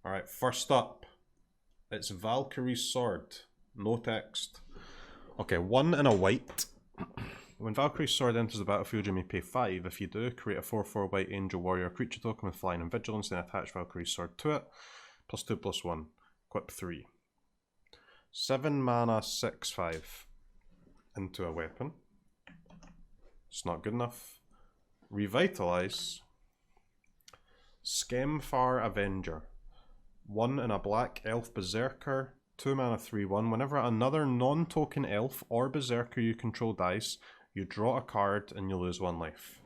Alright, first up, it's Valkyrie's Sword. No text. Okay, 1 and a white. When Valkyrie's Sword enters the battlefield, you may pay 5. If you do, create a 4/4 white angel warrior creature token with flying and vigilance, then attach Valkyrie's Sword to it. +2/+1. Equip 3. 7 mana, 6/5. Into a weapon. It's not good enough. Revitalize. Skemfar Avenger. 1 and a black elf berserker. 2 mana, 3/1. Whenever another non-token elf or berserker you control dies, you draw a card and you lose 1 life.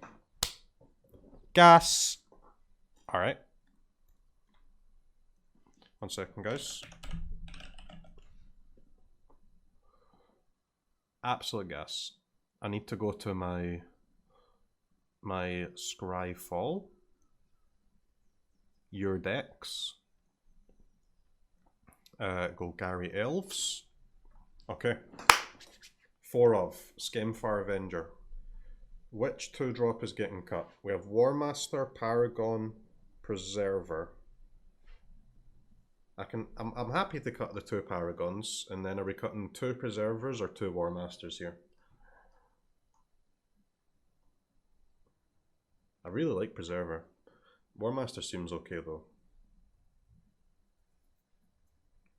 Gas! Alright. 1 second, guys. Absolute gas. I need to go to my Scryfall. Your decks. Golgari Elves. Okay. 4 of Skemfar Avenger. Which 2-drop is getting cut? We have Warmaster, Paragon, Preserver. I'm happy to cut the 2 Paragons, and then are we cutting 2 Preservers or 2 Warmasters here? I really like Preserver. Warmaster seems okay though.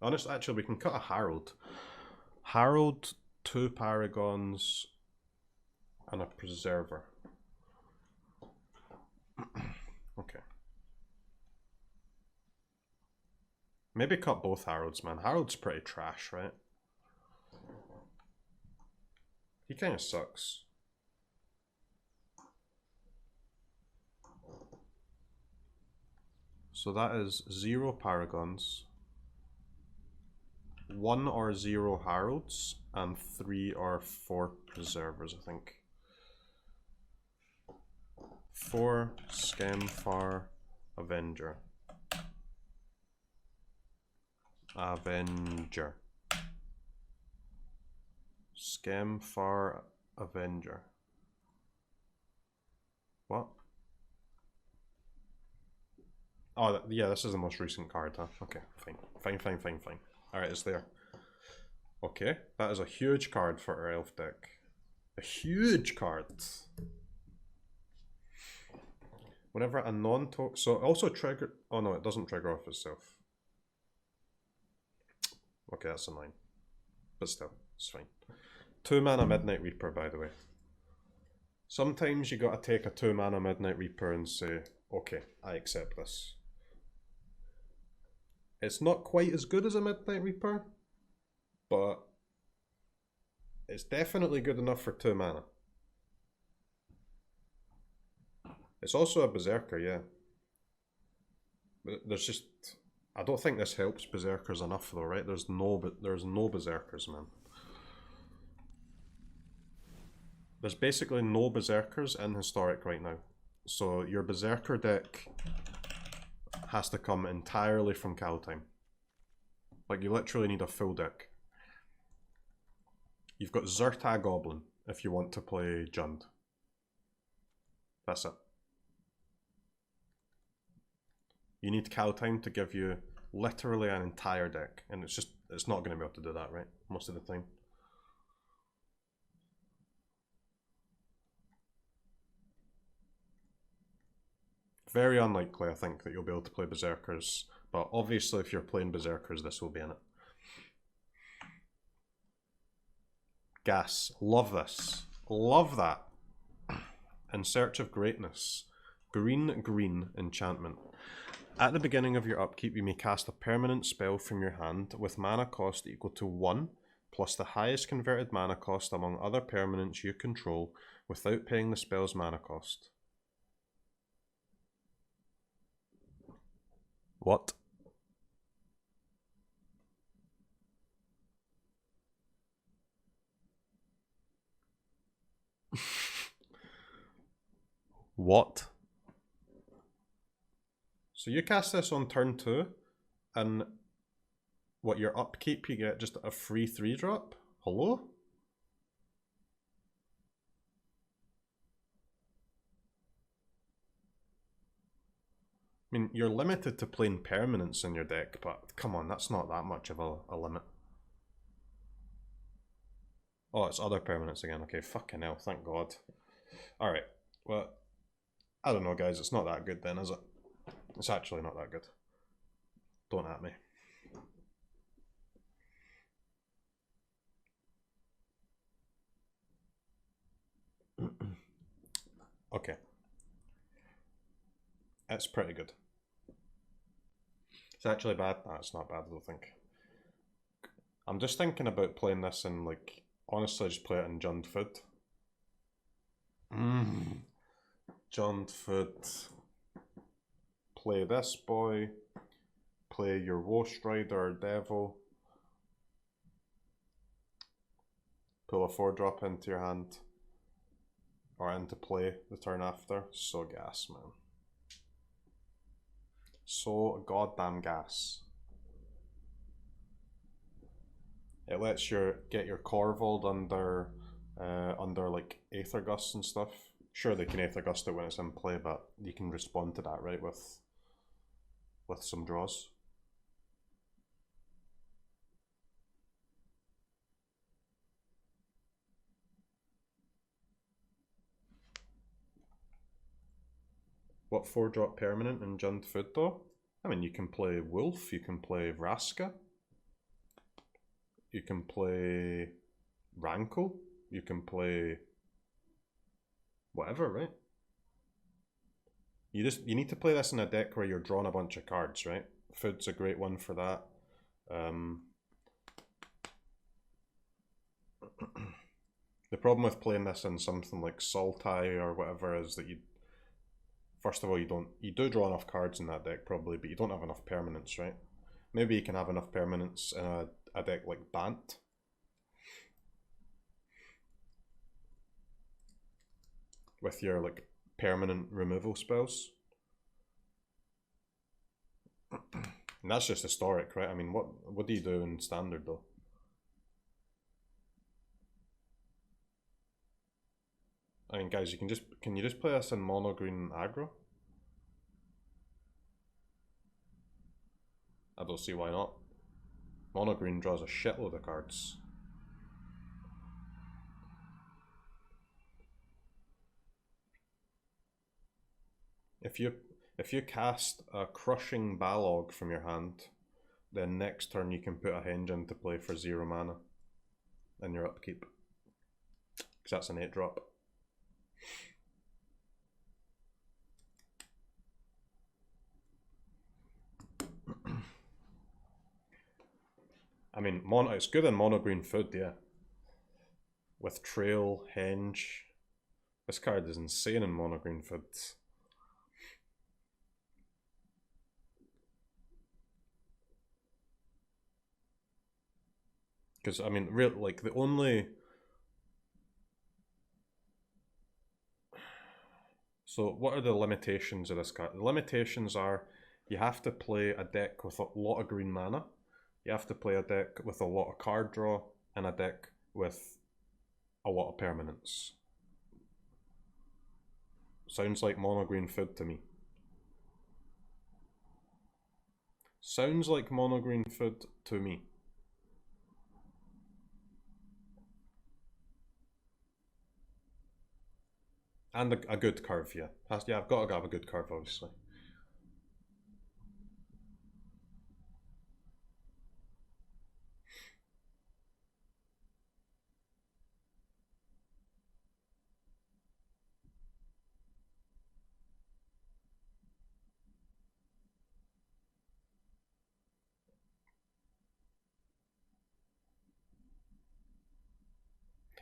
Honestly, actually, we can cut a Herald. Herald, 2 Paragons, and a Preserver. Okay. Maybe cut both Heralds, man. Herald's pretty trash, right? He kind of sucks. So that is 0 Paragons, 1 or 0 Heralds, and 3 or 4 Preservers, I think. 4 Skemfar Avenger. Skemfar Avenger. What? Oh, yeah, this is the most recent card, huh? Okay, fine. Alright, it's there. Okay, that is a huge card for our elf deck. A huge card. Whenever a non-token... So, also trigger... Oh no, it doesn't trigger off itself. Okay, that's annoying. But still, it's fine. 2 mana Midnight Reaper, by the way. Sometimes you gotta take a 2 mana Midnight Reaper and say, okay, I accept this. It's not quite as good as a Midnight Reaper, but it's definitely good enough for 2 mana. It's also a Berserker, yeah. But there's just... I don't think this helps Berserkers enough though, right? There's no Berserkers, man. There's basically no Berserkers in Historic right now. So your Berserker deck has to come entirely from Kaldheim. Like, you literally need a full deck. You've got Zerta Goblin if you want to play Jund. That's it. You need Kaldheim to give you literally an entire deck, and it's not going to be able to do that, right? Most of the time. Very unlikely, I think, that you'll be able to play Berserkers, but obviously if you're playing Berserkers, this will be in it. Gas. Love this. Love that. In Search of Greatness. Green enchantment. At the beginning of your upkeep, you may cast a permanent spell from your hand with mana cost equal to 1, plus the highest converted mana cost among other permanents you control, without paying the spell's mana cost. What? What? So you cast this on turn 2, and what, your upkeep, you get just a free 3-drop? Hello? I mean, you're limited to playing permanents in your deck, but come on, that's not that much of a limit. Oh, it's other permanents again. Okay, fucking hell, thank God. Alright, well, I don't know, guys, it's not that good then, is it? It's actually not that good. Don't at me. Okay. It's pretty good. It's actually bad. Nah, it's not bad, I don't think. I'm just thinking about playing this in, like, honestly, just play it in Jund Food. Jund Food. Play this boy. Play your Woe Strider or Devil. Pull a 4-drop into your hand. Or into play the turn after. So gas, man. So goddamn gas. It lets you get your Corvold under like Aether Gust and stuff. Sure, they can Aether Gust it when it's in play, but you can respond to that, right, with some draws. What 4-drop permanent in Jund Food though? I mean, you can play Wolf, you can play Vraska, you can play Rankle, you can play whatever, right? You need to play this in a deck where you're drawing a bunch of cards, right? Food's a great one for that. The problem with playing this in something like Sultai or whatever is that you, first of all, you do draw enough cards in that deck probably, but you don't have enough permanents, right? Maybe you can have enough permanents in a deck like Bant. With your like permanent removal spells. And that's just historic, right? I mean, what do you do in standard though? I mean, guys, can you just play us in mono green aggro? I don't see why not. Mono green draws a shitload of cards. If you cast a Crushing Balog from your hand, then next turn you can put a Henge into play for 0 mana in your upkeep. Because that's an 8-drop. I mean, it's good in mono green Food, yeah. With Trail, Henge. This card is insane in mono green Food. Because, I mean, like, the only... So, what are the limitations of this card? The limitations are you have to play a deck with a lot of green mana, you have to play a deck with a lot of card draw, and a deck with a lot of permanents. Sounds like mono green Food to me. Sounds like mono green Food to me. And a good curve, yeah. Yeah, I've got to have a good curve, obviously.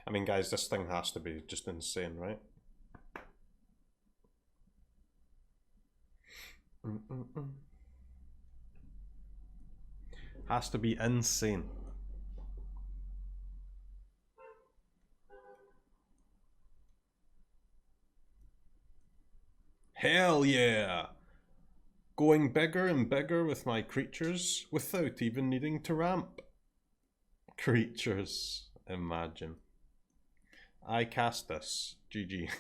I mean, guys, this thing has to be just insane, right? Has to be insane. Hell yeah! Going bigger and bigger with my creatures without even needing to ramp. Creatures, imagine. I cast this. GG.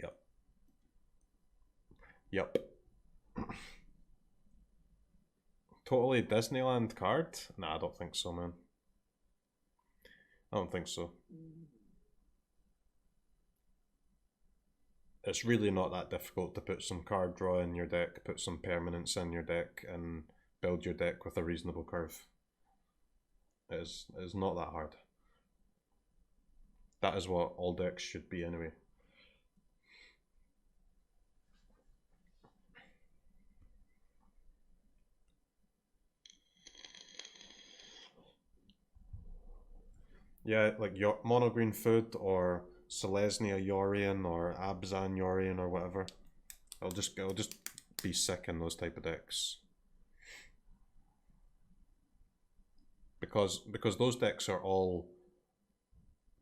Yep. Yep. Totally Disneyland card? Nah, I don't think so, man. I don't think so. It's really not that difficult to put some card draw in your deck, put some permanents in your deck, and build your deck with a reasonable curve. It is not that hard. That is what all decks should be anyway. Yeah, like mono green food or Selesnya Yorion or Abzan Yorion or whatever. It'll just be sick in those type of decks. Because those decks are all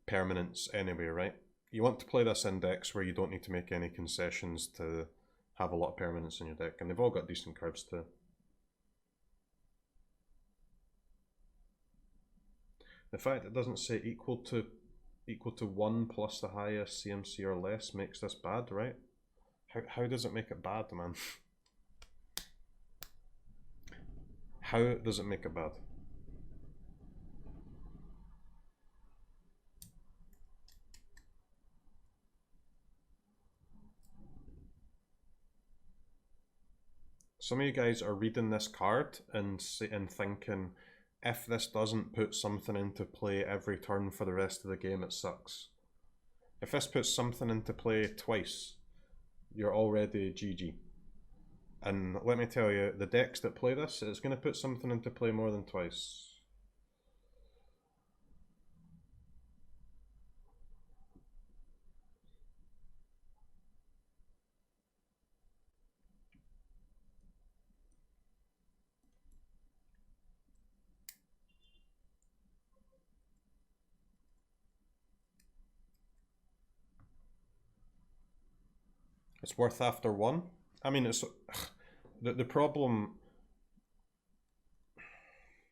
permanents anyway, right? You want to play this in decks where you don't need to make any concessions to have a lot of permanents in your deck, and they've all got decent curves too. The fact it doesn't say equal to 1 plus the highest CMC or less makes this bad, right? How does it make it bad, man? How does it make it bad? Some of you guys are reading this card and thinking, if this doesn't put something into play every turn for the rest of the game, it sucks. If this puts something into play twice, you're already GG. And let me tell you, the decks that play this, it's going to put something into play more than twice. It's worth after one. I mean, it's the problem.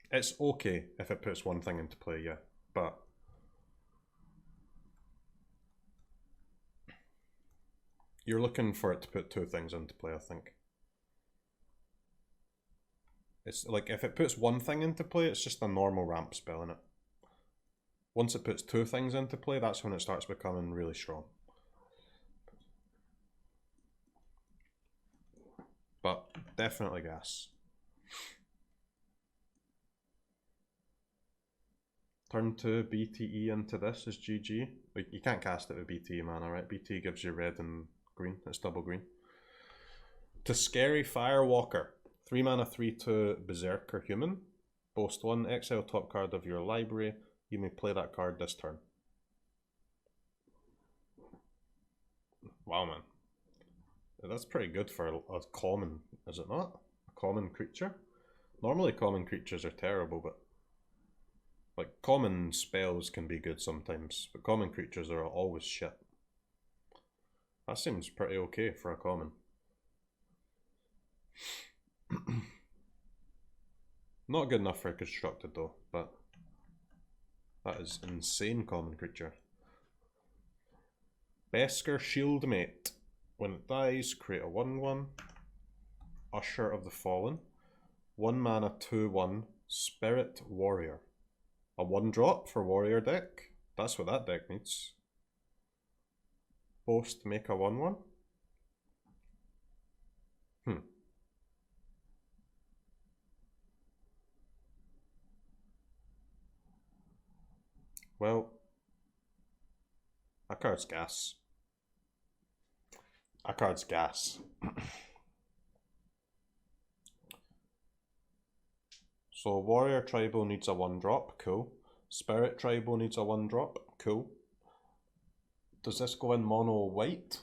It's okay if it puts one thing into play, yeah, but you're looking for it to put two things into play, I think. It's like if it puts one thing into play, it's just a normal ramp spell, innit? Once it puts two things into play, that's when it starts becoming really strong. But definitely gas. Turn 2 BTE into this is GG. Like, you can't cast it with BTE mana, right? BTE gives you red and green. It's double green. To Scary Firewalker. 3 mana 3/2 Berserker Human. Boast 1. Exile top card of your library. You may play that card this turn. Wow, man. That's pretty good for a common, is it not? A common creature? Normally common creatures are terrible, but like common spells can be good sometimes, but common creatures are always shit. That seems pretty okay for a common. Not good enough for a constructed though, but that is insane common creature. Besker Shieldmate. When it dies, create a 1/1. Usher of the Fallen. 1 mana 2/1 Spirit Warrior. A 1-drop for warrior deck. That's what that deck needs. Boast, make a 1/1. Well, that card's gas. That card's gas. So Warrior Tribal needs a 1-drop, cool. Spirit Tribal needs a 1-drop, cool. Does this go in mono white?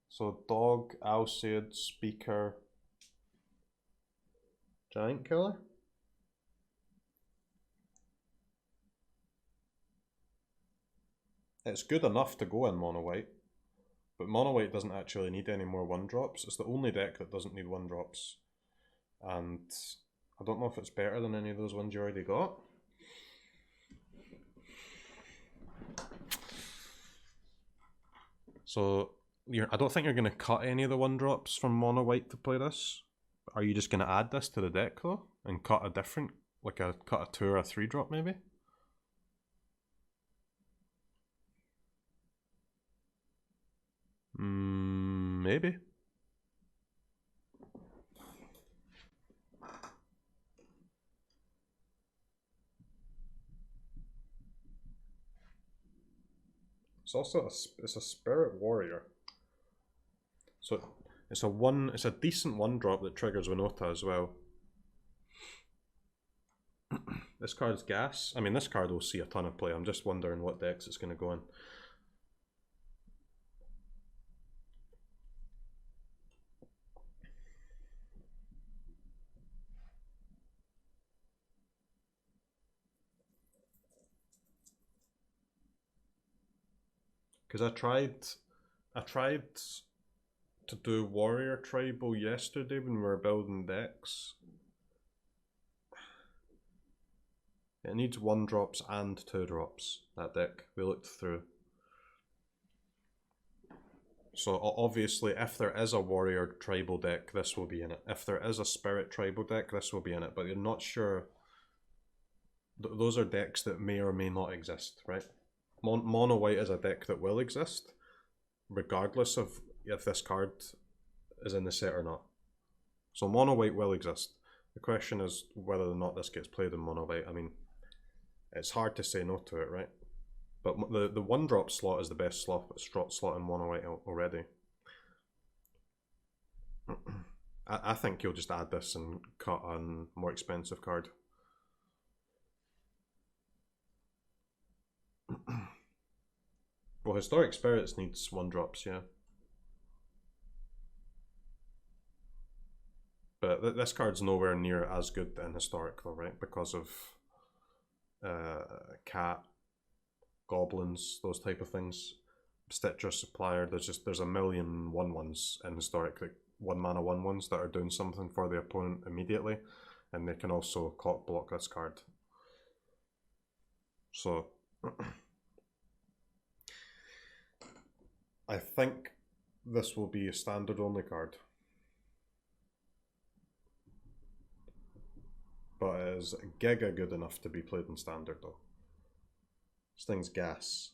So Dog, Alseid, Speaker, Giant Killer? It's good enough to go in mono white, but mono white doesn't actually need any more 1-drops. It's the only deck that doesn't need 1-drops. And I don't know if it's better than any of those ones you already got. So I don't think you're going to cut any of the 1-drops from mono white to play this. Are you just going to add this to the deck though? And cut a different, like cut a 2 or a 3-drop maybe? Maybe. It's also it's a Spirit Warrior. So it's a decent 1-drop that triggers Winota as well. This card's gas. I mean, this card will see a ton of play. I'm just wondering what decks it's going to go in. Because I tried to do Warrior Tribal yesterday when we were building decks. It needs 1-drops and 2-drops, that deck we looked through. So obviously if there is a Warrior Tribal deck, this will be in it. If there is a Spirit Tribal deck, this will be in it, but you're not sure. Those are decks that may or may not exist, right? Mono white is a deck that will exist, regardless of if this card is in the set or not. So mono white will exist. The question is whether or not this gets played in mono white. I mean, it's hard to say no to it, right? But the 1-drop slot is the best slot in mono white already. I think you'll just add this and cut a more expensive card. Well, Historic Spirits needs 1-drops, yeah. But this card's nowhere near as good in Historic though, right? Because of Cat, Goblins, those type of things. Stitcher, Supplier, there's a million 1/1s in Historic, like 1-mana 1/1s that are doing something for the opponent immediately, and they can also clock block this card. So I think this will be a standard only card. But it is giga good enough to be played in standard though. This thing's gas.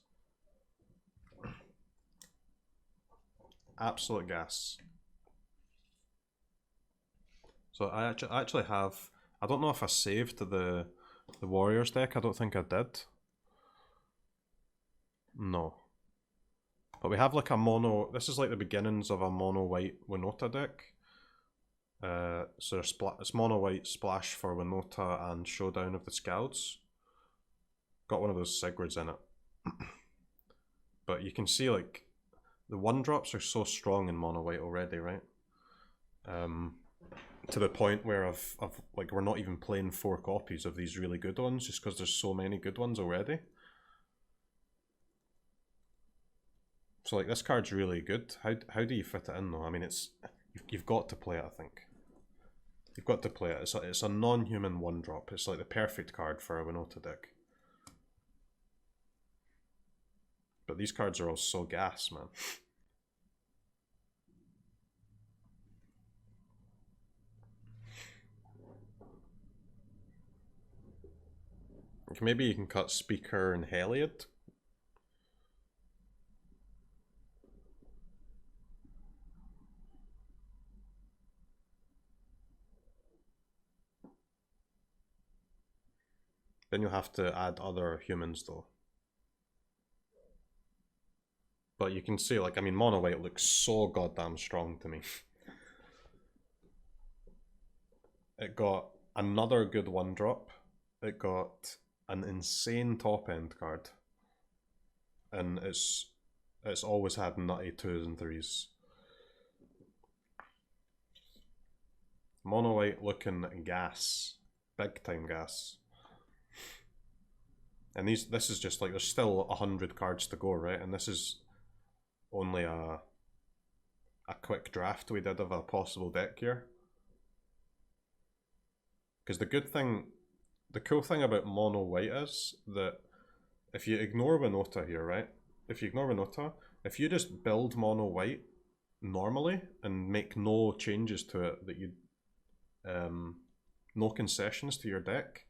Absolute gas. So I actually have, I don't know if I saved the Warriors deck, I don't think I did. No. But we have like a mono, this is like the beginnings of a mono white Winota deck. So it's mono white splash for Winota and Showdown of the Scalds. Got one of those Sigrids in it. But you can see like the 1-drops are so strong in mono white already, right? To the point where I've like we're not even playing 4 copies of these really good ones just because there's so many good ones already. So like this card's really good. How do you fit it in though? I mean, you've got to play it. I think you've got to play it. It's a non-human 1-drop. It's like the perfect card for a Winota deck. But these cards are all so gas, man. Like maybe you can cut Speaker and Heliod. Then you'll have to add other humans though. But you can see, like, I mean, mono white looks so goddamn strong to me. It got another good 1-drop. It got an insane top end card. And it's always had nutty 2s and 3s. Mono white looking gas. Big time gas. And this is just like, there's still 100 cards to go, right? And this is only a quick draft we did of a possible deck here. Because the cool thing about mono white is that if you ignore Winota here, right? If you ignore Winota, If you just build mono white normally and make no changes to it, that you no concessions to your deck,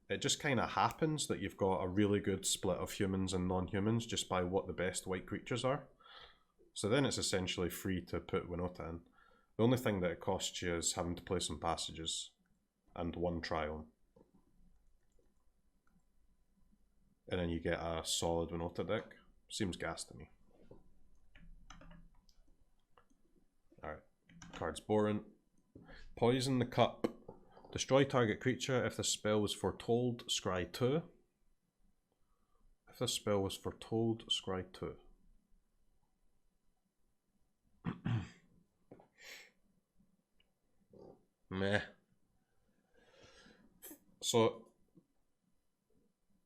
it just kind of happens that you've got a really good split of humans and non-humans just by what the best white creatures are. So then it's essentially free to put Winota in. The only thing that it costs you is having to play some passages and one Triome. And then you get a solid Winota deck. Seems gas to me. Alright, card's boring. Poison the Cup. Destroy target creature if the spell was foretold, scry 2. If the spell was foretold, scry 2. Meh. So,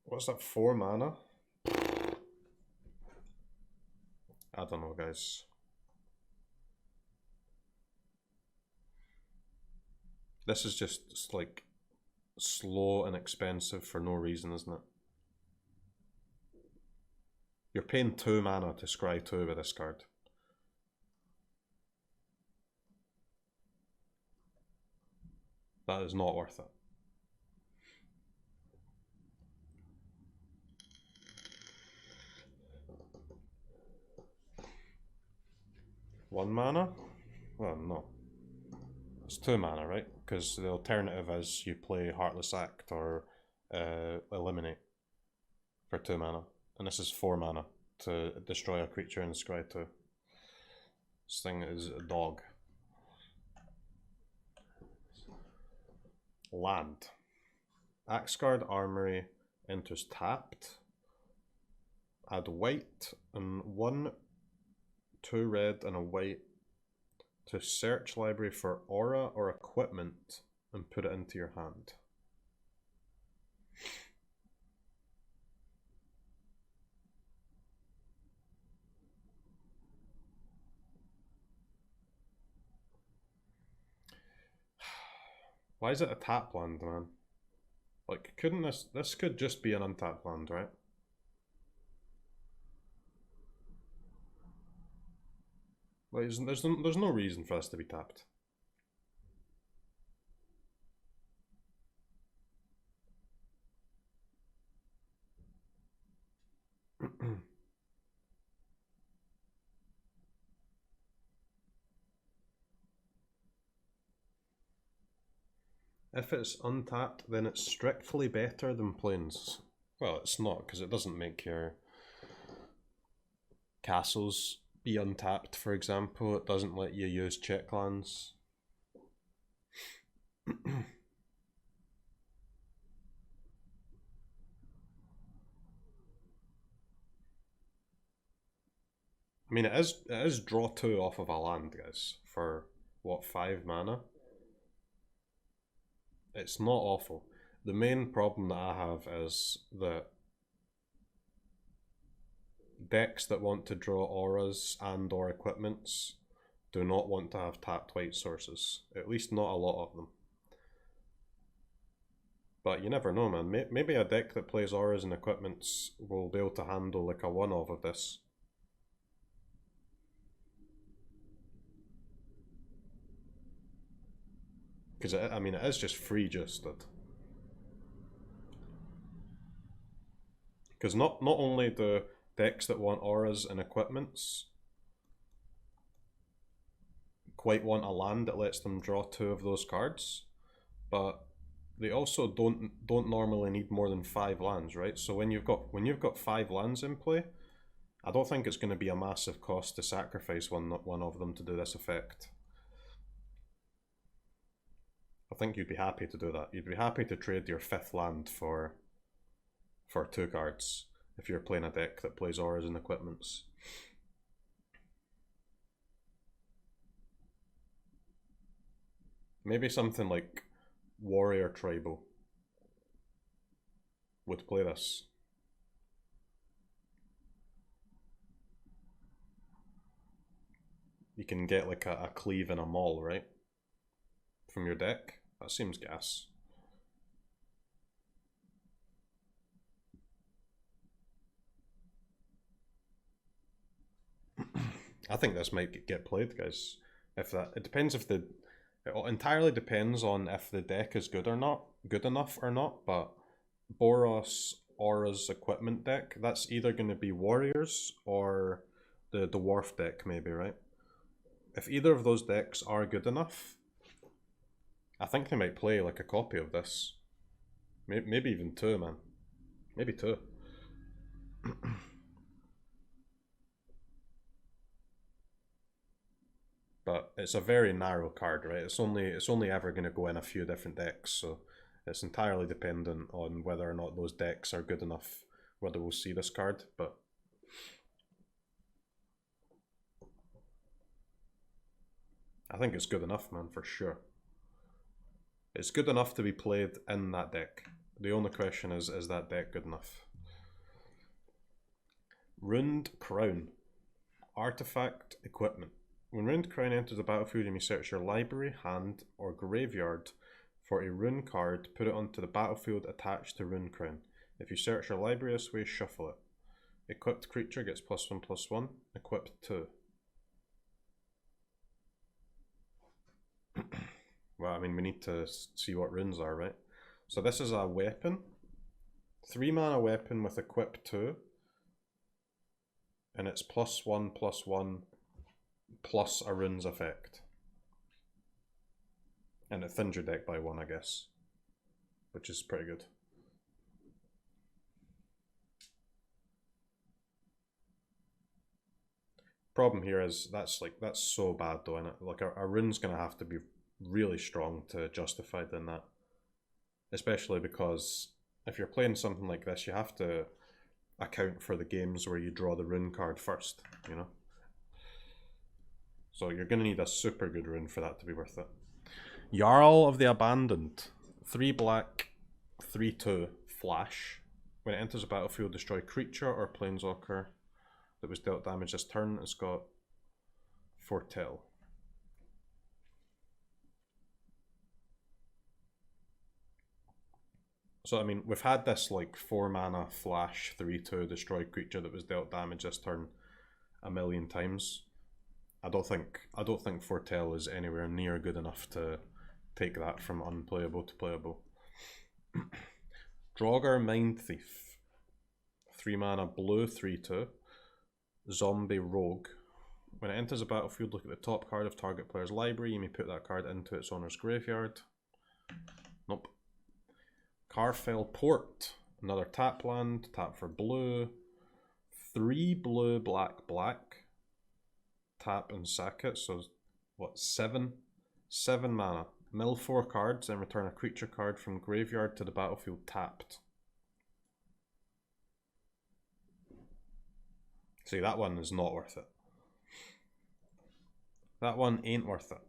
what's that, 4 mana? I don't know, guys. This is just like slow and expensive for no reason, isn't it? You're paying 2 mana to scry 2 with this card. That is not worth it. One mana? Well, no. It's 2 mana, right? Because the alternative is you play Heartless Act or Eliminate for 2 mana. And this is 4 mana to destroy a creature and scry 2. This thing is a dog. Land. Axguard Armory enters tapped. Add white and 1, 2 red and a white to search library for aura or equipment and put it into your hand. Why is it a tap land, man? Like, couldn't this could just be an untapped land, right? Like, there's no reason for this to be tapped. If it's untapped, then it's strictly better than plains. Well, it's not, because it doesn't make your castles be untapped, for example. It doesn't let you use check lands. I mean, it is draw 2 off of a land, guys, for what, 5 mana? It's not awful. The main problem that I have is that decks that want to draw auras and or equipments do not want to have tapped white sources. At least not a lot of them. But you never know, man. Maybe a deck that plays auras and equipments will be able to handle like a one-off of this. Because, I mean, it is just free justed. Because not only do decks that want auras and equipments quite want a land that lets them draw 2 of those cards, but they also don't normally need more than 5 lands, right? So when you've got 5 lands in play, I don't think it's going to be a massive cost to sacrifice one of them to do this effect. I think you'd be happy to do that. You'd be happy to trade your 5th land for 2 cards if you're playing a deck that plays auras and equipments. Maybe something like Warrior Tribal would play this. You can get like a cleave and a maul, right? From your deck. That seems gas. I think this might get played, guys. If that, it depends if the, it entirely depends on if the deck is good or not, good enough or not. But Boros Aura's equipment deck, that's either going to be Warriors or the Dwarf deck, maybe, right? If either of those decks are good enough, I think they might play like a copy of this. Maybe even two, man. Maybe two. But it's a very narrow card, right? It's only ever going to go in a few different decks, so it's entirely dependent on whether or not those decks are good enough, whether we'll see this card. But I think it's good enough, man, for sure. It's good enough to be played in that deck. The only question is that deck good enough? Runed Crown. Artifact equipment. When Runed Crown enters the battlefield, you may search your library, hand, or graveyard for a rune card, put it onto the battlefield attached to Rune Crown. If you search your library this way, shuffle it. Equipped creature gets +1/+1. Equipped 2. Well, I mean, we need to see what runes are, right? So this is a weapon. 3 mana weapon with equip 2. And it's +1/+1 plus a rune's effect. And it thins your deck by 1, I guess. Which is pretty good. Problem here is that's so bad though, innit? Like our rune's gonna have to be really strong to justify doing that. Especially because if you're playing something like this, you have to account for the games where you draw the rune card first, you know? So you're gonna need a super good rune for that to be worth it. Jarl of the Abandoned. 3 black, 3/2, flash. When it enters a battlefield, destroy creature or planeswalker that was dealt damage this turn. It's got Foretell. So I mean, we've had this like 4 mana flash 3/2 destroy creature that was dealt damage this turn a million times. I don't think Foretell is anywhere near good enough to take that from unplayable to playable. Draugr Mind Thief. 3 mana blue 3/2. Zombie Rogue. When it enters a battlefield, look at the top card of target player's library. You may put that card into its owner's graveyard. Nope. Carfell Port. Another tap land. Tap for blue. 3 blue, black, black. Tap and sack it. So, what, 7? 7 mana. Mill 4 cards and return a creature card from graveyard to the battlefield tapped. See, that one is not worth it. That one ain't worth it.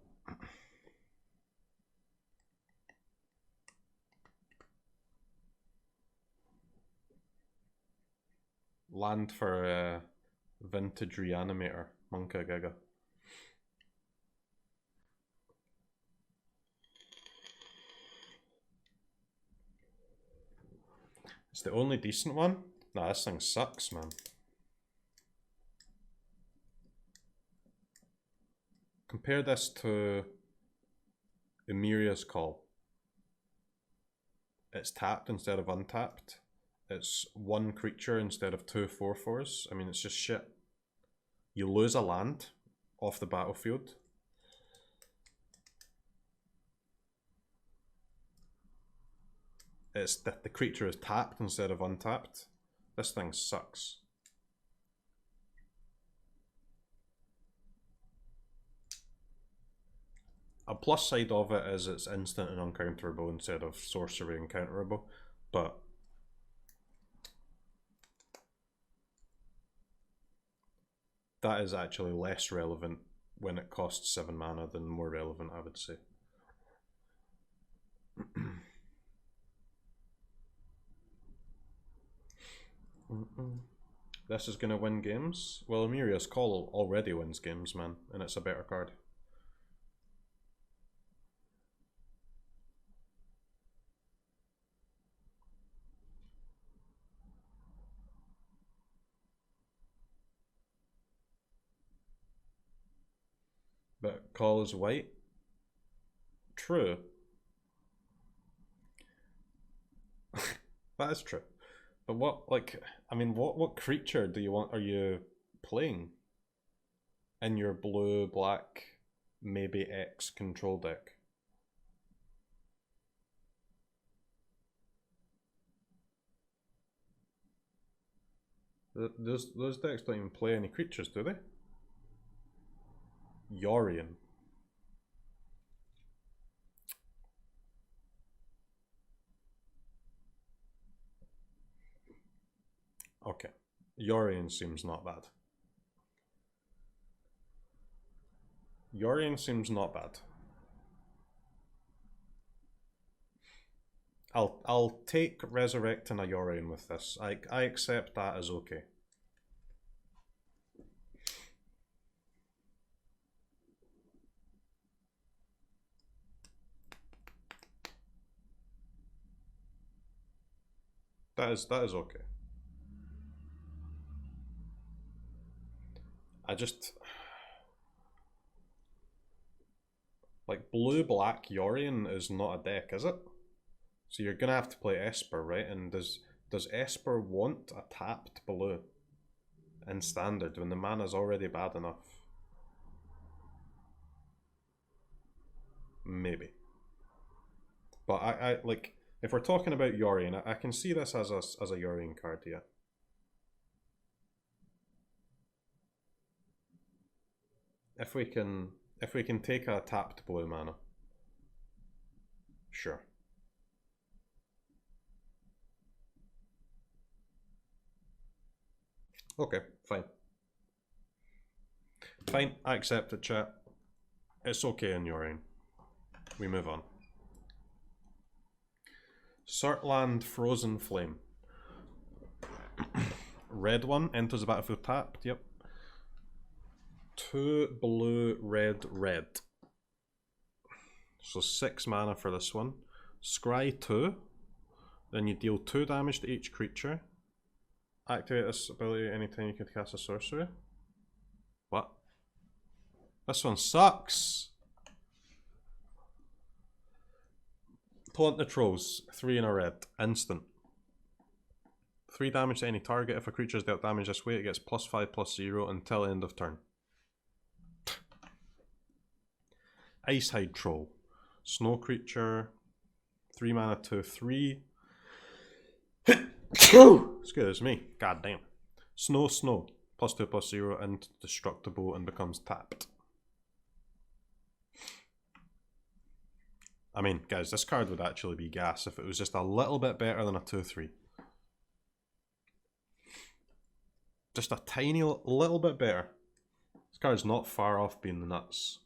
Land for Vintage Reanimator, Mtga Giga. It's the only decent one? Nah, this thing sucks, man. Compare this to Emiria's Call. It's tapped instead of untapped. It's 1 creature instead of 2 4/4s. I mean, it's just shit. You lose a land off the battlefield. It's the creature is tapped instead of untapped. This thing sucks. A plus side of it is it's instant and uncounterable instead of sorcery and counterable, but that is actually less relevant when it costs 7 mana than more relevant, I would say. This is going to win games? Well, Emiria's Call already wins games, man, and it's a better card. Call is white. True. That is true. But what, like, I mean, what creature do you want? Are you playing in your blue, black, maybe X control deck? Those decks don't even play any creatures, do they? Yorion. Okay. Yorion seems not bad. Yorion seems not bad. I'll take resurrecting a Yorion with this. I accept that as okay. That is okay. I just like blue black Yorion is not a deck, is it? So you're gonna have to play Esper, right? And does Esper want a tapped blue in standard when the mana's already bad enough? Maybe. But I like if we're talking about Yorion, I can see this as a Yorion card, yeah. If we can take a tapped blue mana. Sure. Okay, fine. Fine, I accept it, chat. It's okay in Yorion. We move on. Surtland Frozen Flame. Red one enters the battlefield tapped, yep. 2 blue, red, red. So 6 mana for this one. Scry 2. Then you deal 2 damage to each creature. Activate this ability anytime you can cast a sorcery. What? This one sucks! Taunt the Trolls. 3 in a red. Instant. 3 damage to any target. If a creature is dealt damage this way, it gets +5/+0 until end of turn. Icehide Troll. Snow creature. 3 mana 2/3. Excuse me. God damn. Snow. +2/+0 indestructible and becomes tapped. I mean, guys, this card would actually be gas if it was just a little bit better than a 2/3. Just a tiny little bit better. This card's not far off being nuts.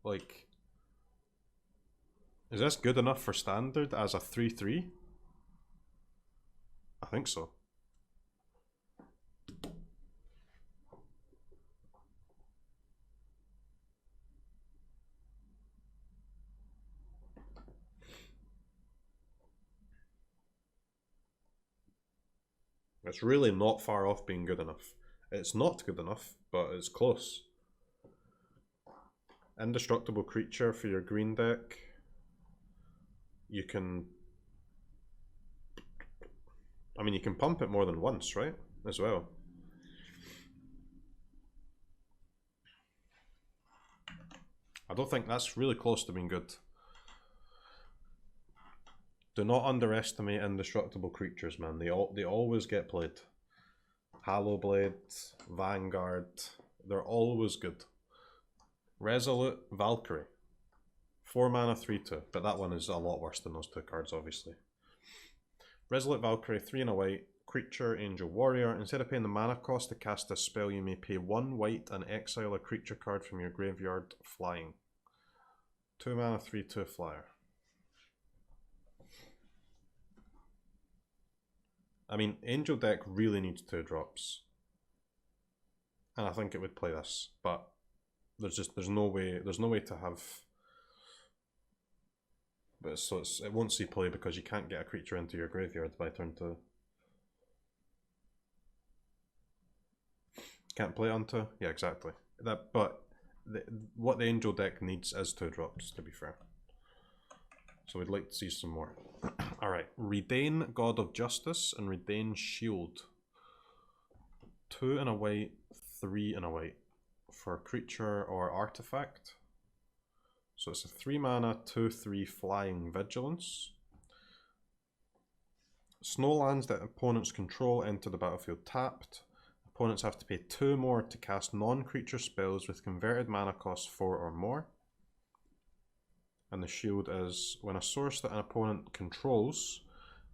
Like, is this good enough for standard as a 3/3? I think so. It's really not far off being good enough. It's not good enough, but it's close. Indestructible creature for your green deck. You can... I mean, you can pump it more than once, right? As well. I don't think that's really close to being good. Do not underestimate indestructible creatures, man. They always get played. Hallowblade, Vanguard, they're always good. Resolute Valkyrie. 4 mana, 3/2, but that one is a lot worse than those 2 cards, obviously. Resolute Valkyrie, 3 and a white, creature, angel, warrior. Instead of paying the mana cost to cast a spell, you may pay 1 white and exile a creature card from your graveyard flying. 2 mana, 3/2 flyer. I mean, Angel deck really needs 2 drops. And I think it would play this, but there's no way to have... But it won't see play because you can't get a creature into your graveyard by turn 2. Can't play onto? Yeah, exactly. But what the angel deck needs is 2-drops, to be fair. So we'd like to see some more. Alright, Redain, God of Justice, and Redain Shield. 2 and a white, 3 and a white. For creature or artifact. So it's a 3 mana, 2/3 flying vigilance. Snow lands that opponents control enter the battlefield tapped. Opponents have to pay 2 more to cast non-creature spells with converted mana cost 4 or more. And the shield is when a source that an opponent controls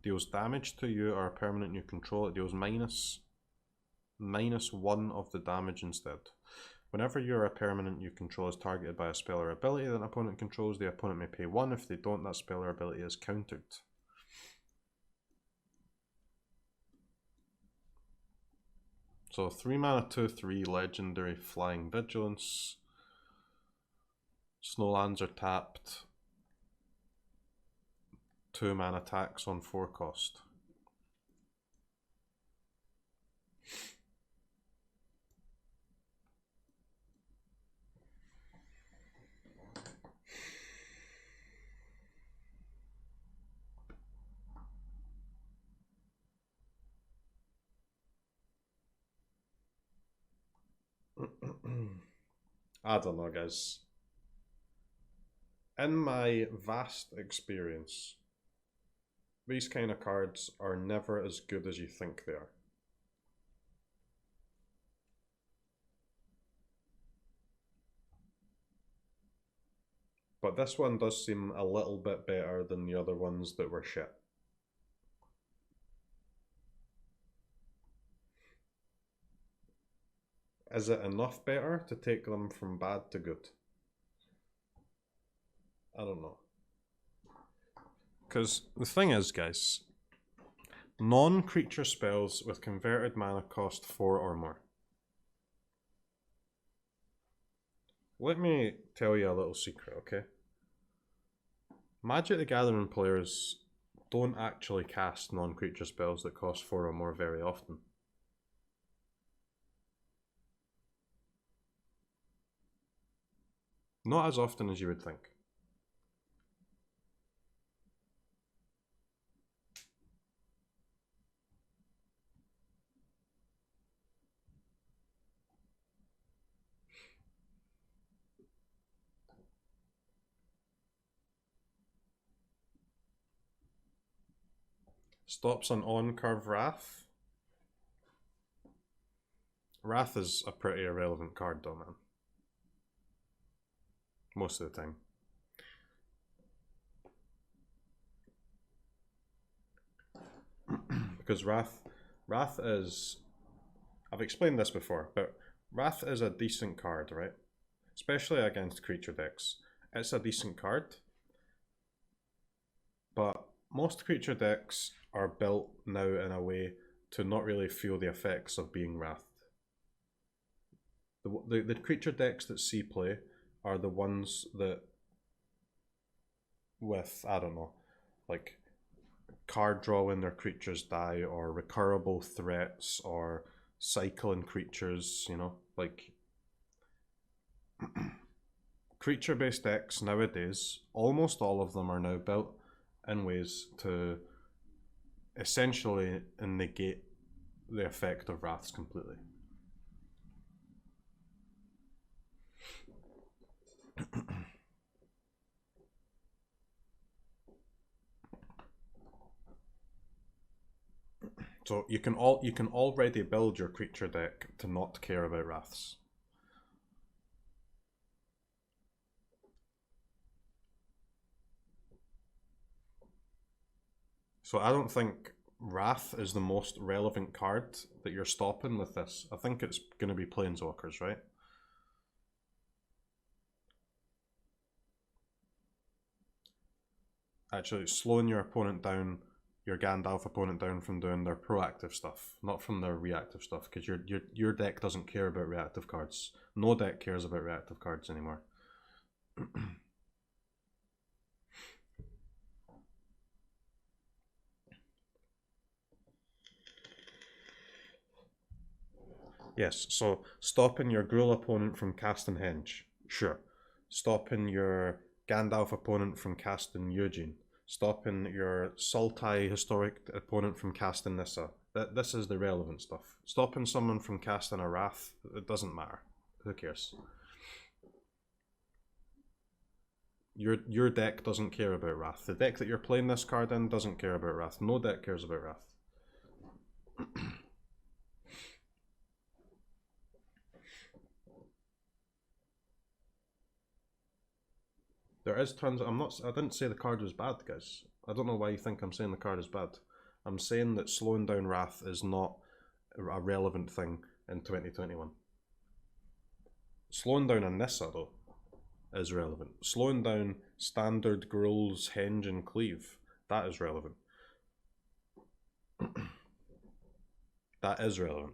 deals damage to you or a permanent you control, it deals -1 of the damage instead. Whenever you're a permanent you control is targeted by a spell or ability that an opponent controls, the opponent may pay 1. If they don't, that spell or ability is countered. So 3 mana, 2/3 legendary flying vigilance. Snowlands are tapped. 2 mana tax on 4 cost. I don't know, guys. In my vast experience, these kind of cards are never as good as you think they are. But this one does seem a little bit better than the other ones that were shit. Is it enough better to take them from bad to good? I don't know. Because the thing is, guys, non-creature spells with converted mana cost 4 or more. Let me tell you a little secret, okay? Magic the Gathering players don't actually cast non-creature spells that cost 4 or more very often. Not as often as you would think. Stops an on-curve Wrath. Wrath is a pretty irrelevant card though, man. Most of the time. Because Wrath is... I've explained this before, but Wrath is a decent card, right? Especially against creature decks. It's a decent card. But most creature decks are built now in a way to not really feel the effects of being Wrathed. The creature decks that see play are the ones that with, I don't know, like card draw when their creatures die, or recurable threats, or cycling creatures, you know, like creature-based decks nowadays, almost all of them are now built in ways to essentially negate the effect of Wraths completely. So you can already build your creature deck to not care about Wraths. So I don't think Wrath is the most relevant card that you're stopping with this. I think it's going to be Planeswalkers, right? Actually, slowing your opponent down, your Gandalf opponent down from doing their proactive stuff, not from their reactive stuff, because your deck doesn't care about reactive cards. No deck cares about reactive cards anymore. Yes, so stopping your Gruul opponent from casting Henge. Sure. Stopping your Gandalf opponent from casting Eugene. Stopping your Sultai historic opponent from casting Nissa. This is the relevant stuff. Stopping someone from casting a Wrath, it doesn't matter. Who cares? Your deck doesn't care about Wrath. The deck that you're playing this card in doesn't care about Wrath. No deck cares about Wrath. There is tons. I didn't say the card was bad, guys. I don't know why you think I'm saying the card is bad. I'm saying that slowing down Wrath is not a relevant thing in 2021. Slowing down a Nissa, though, is relevant. Slowing down standard Gruul's Henge and Cleave, that is relevant. That is relevant.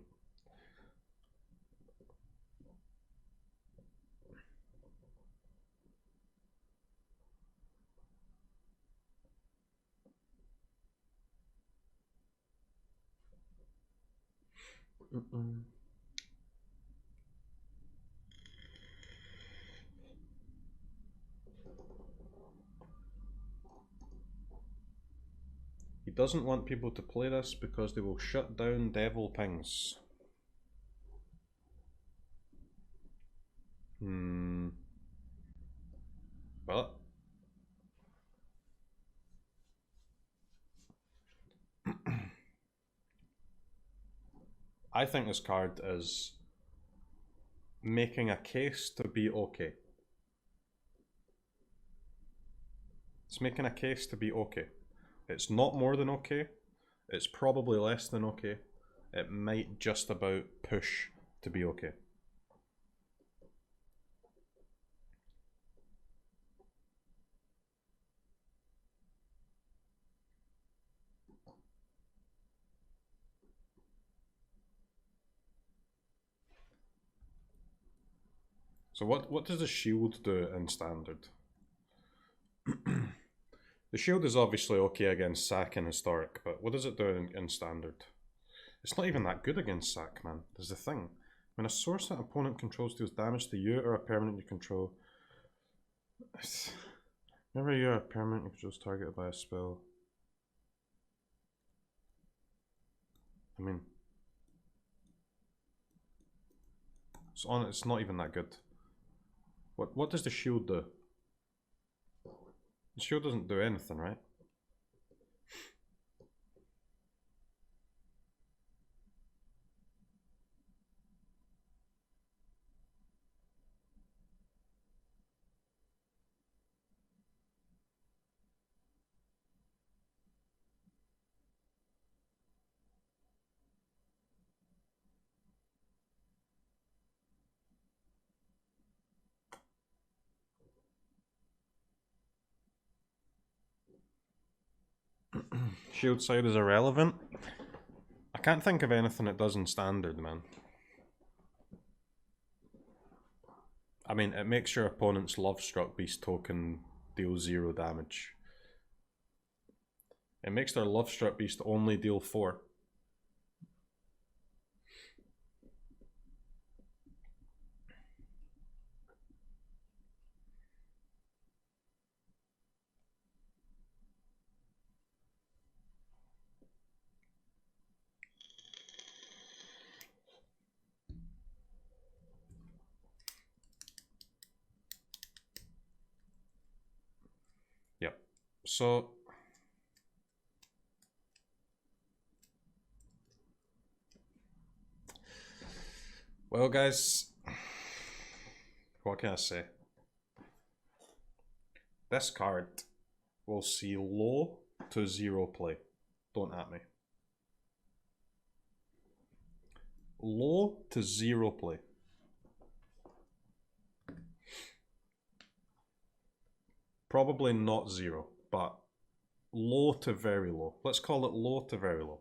He doesn't want people to play this because they will shut down Devil Pings. But I think this card is making a case to be okay. It's making a case to be okay. It's not more than okay. It's probably less than okay. It might just about push to be okay. So what does the shield do in standard? The shield is obviously okay against Sack and Historic, but what does it do in standard? It's not even that good against Sack, man. There's the thing. When a source that opponent controls deals damage to you or a permanent you control... Whenever you or a permanent you control is targeted by a spell... I mean... It's not even that good. What does the shield do? The shield doesn't do anything, right? Shield side is irrelevant. I can't think of anything it does in standard, man. I mean, it makes your opponent's Lovestruck Beast token deal 0 damage. It makes their Lovestruck Beast only deal 4. Yep. So... Well, guys, what can I say? This card will see low to 0 play. Don't at me. Low to 0 play. Probably not 0, but low to very low. Let's call it low to very low.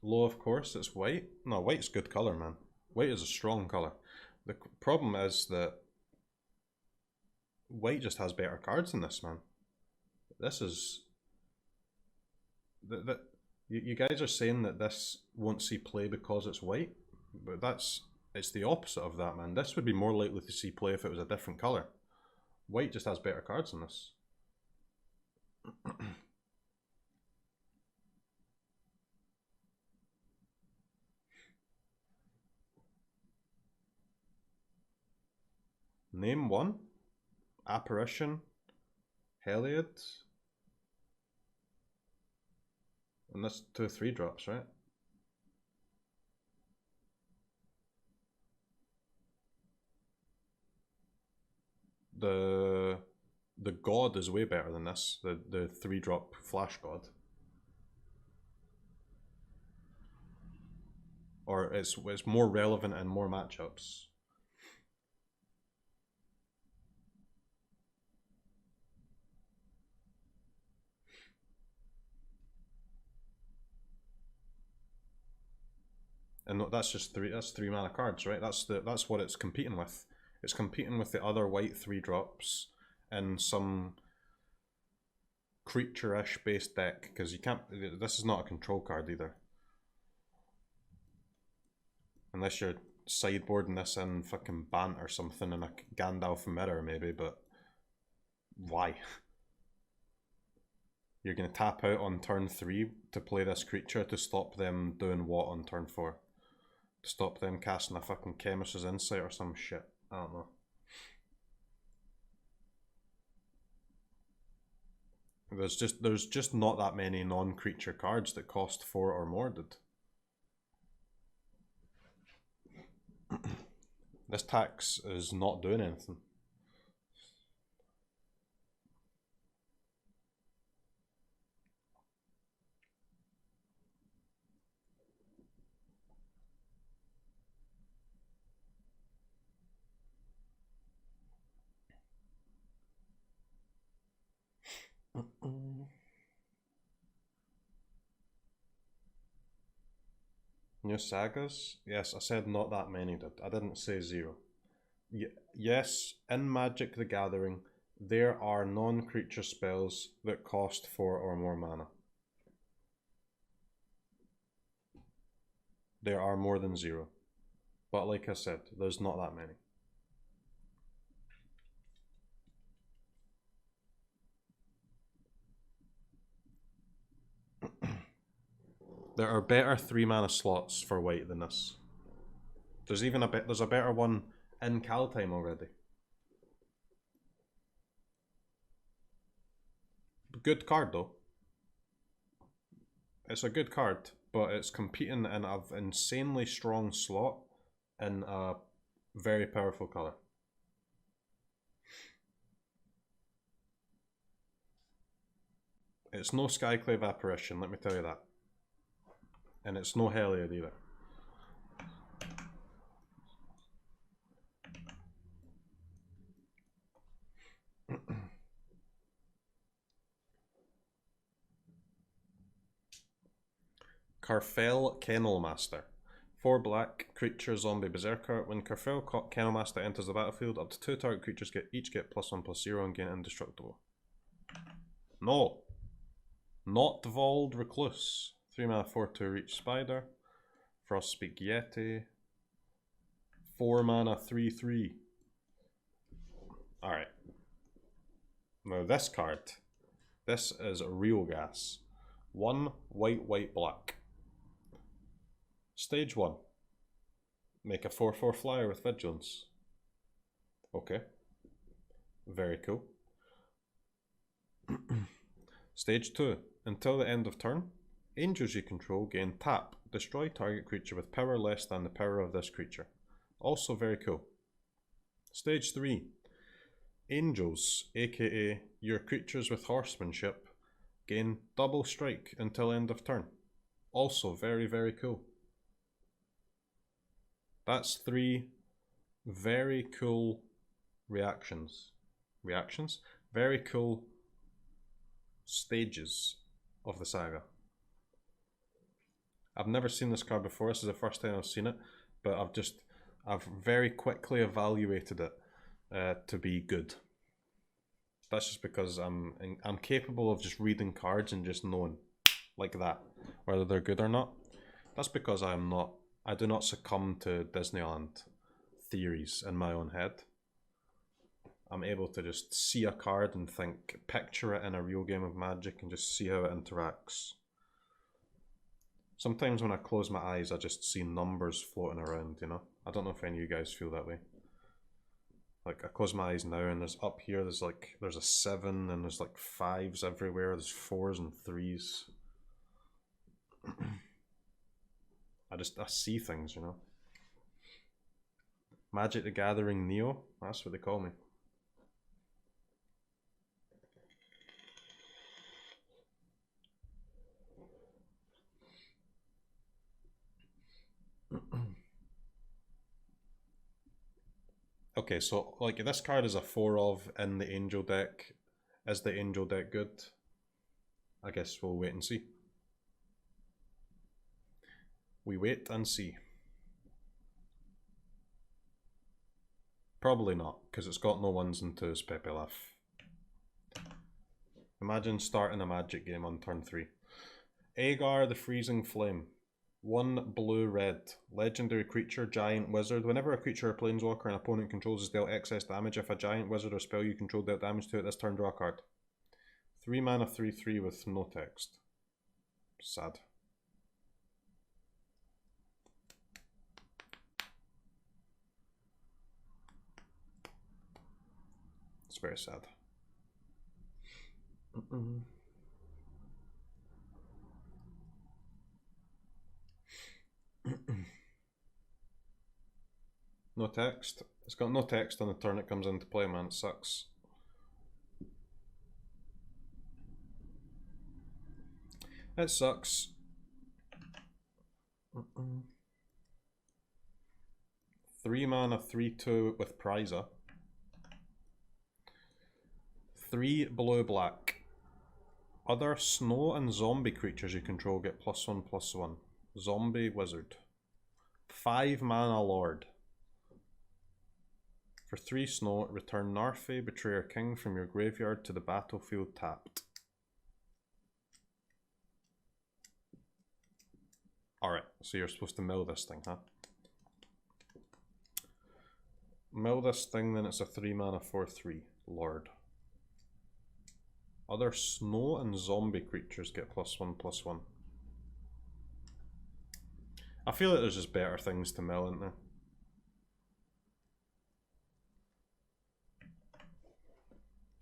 Low, of course, it's white. No, white's good colour, man. White is a strong colour. The problem is that white just has better cards than this, man. This is... You guys are saying that this won't see play because it's white, but it's the opposite of that, man. This would be more likely to see play if it was a different colour. White just has better cards than this. Name one. Apparition. Heliod. And that's 2 3-drops, right? The god is way better than this. The 3-drop flash god. Or it's more relevant in more matchups. And that's just that's 3 mana cards, right? That's what it's competing with. It's competing with the other white 3-drops in some creature-ish based deck, because you can't. This is not a control card either, unless you're sideboarding this in fucking Bant or something in a Gandalf mirror maybe. But why? You're gonna tap out on turn 3 to play this creature to stop them doing what on turn 4? To stop them casting a fucking Chemist's Insight or some shit. I don't know. There's just not that many non-creature cards that cost 4 or more, dude. This tax is not doing anything. New sagas? Yes, I said not that many, dude. I didn't say 0. Yes, in Magic the Gathering, there are non-creature spells that cost 4 or more mana. There are more than 0. But like I said, there's not that many. There are better 3 mana slots for white than this. There's even there's a better one in Kaldheim already. Good card though. It's a good card, but it's competing in an insanely strong slot in a very powerful colour. It's no Skyclave Apparition, let me tell you that. And it's no Heliod either. Carfell Kennelmaster. 4 black, creature, zombie, berserker. When Carfell Kennelmaster enters the battlefield, up to 2 target creatures each get +1/+0 and gain indestructible. No! Not Vold Recluse. 3 mana 4/2 Reach Spider. Frostspeak Yeti. 4 mana 3/3. Alright. Now this card. This is real gas. 1 white, white, black. Stage 1. Make a 4/4 flyer with Vigilance. Okay. Very cool. Stage 2. Until the end of turn, angels you control gain tap. Destroy target creature with power less than the power of this creature. Also very cool. Stage 3. Angels, aka your creatures with horsemanship, gain double strike until end of turn. Also very, very cool. That's 3 very cool reactions. Very cool stages of the saga. I've never seen this card before. This is the first time I've seen it, but I've very quickly evaluated it to be good. That's just because I'm capable of just reading cards and just knowing like that whether they're good or not. That's because I do not succumb to Disneyland theories in my own head. I'm able to just see a card and picture it in a real game of Magic and just see how it interacts. Sometimes when I close my eyes, I just see numbers floating around, you know? I don't know if any of you guys feel that way. Like, I close my eyes now and there's up here, there's a 7 and there's like 5s everywhere, there's 4s and 3s. I see things, you know? Magic the Gathering Neo, that's what they call me. Okay, so like this card is a 4 of in the Angel deck. Is the Angel deck good? I guess we'll wait and see. We wait and see. Probably not, because it's got no 1s and 2s, Pepe Laugh. Imagine starting a Magic game on turn 3. Aegar the Freezing Flame. 1 blue-red. Legendary creature, giant wizard. Whenever a creature or planeswalker an opponent controls is dealt excess damage, if a giant wizard or spell you control dealt damage to it this turn, draw a card. 3 mana 3/3 with no text. Sad. It's very sad. No text. It's got no text on the turn it comes into play, man. It sucks. It sucks. 3 mana 3/2 with Priza. 3 blue-black. Other snow and zombie creatures you control get +1/+1. Zombie wizard. 5 mana lord. For 3 snow, return Narfe, Betrayer King from your graveyard to the battlefield tapped. Alright, so you're supposed to mill this thing, huh? Mill this thing, then it's a 3 mana 4/3 lord. Other snow and zombie creatures get +1/+1. I feel like there's just better things to mill, isn't there?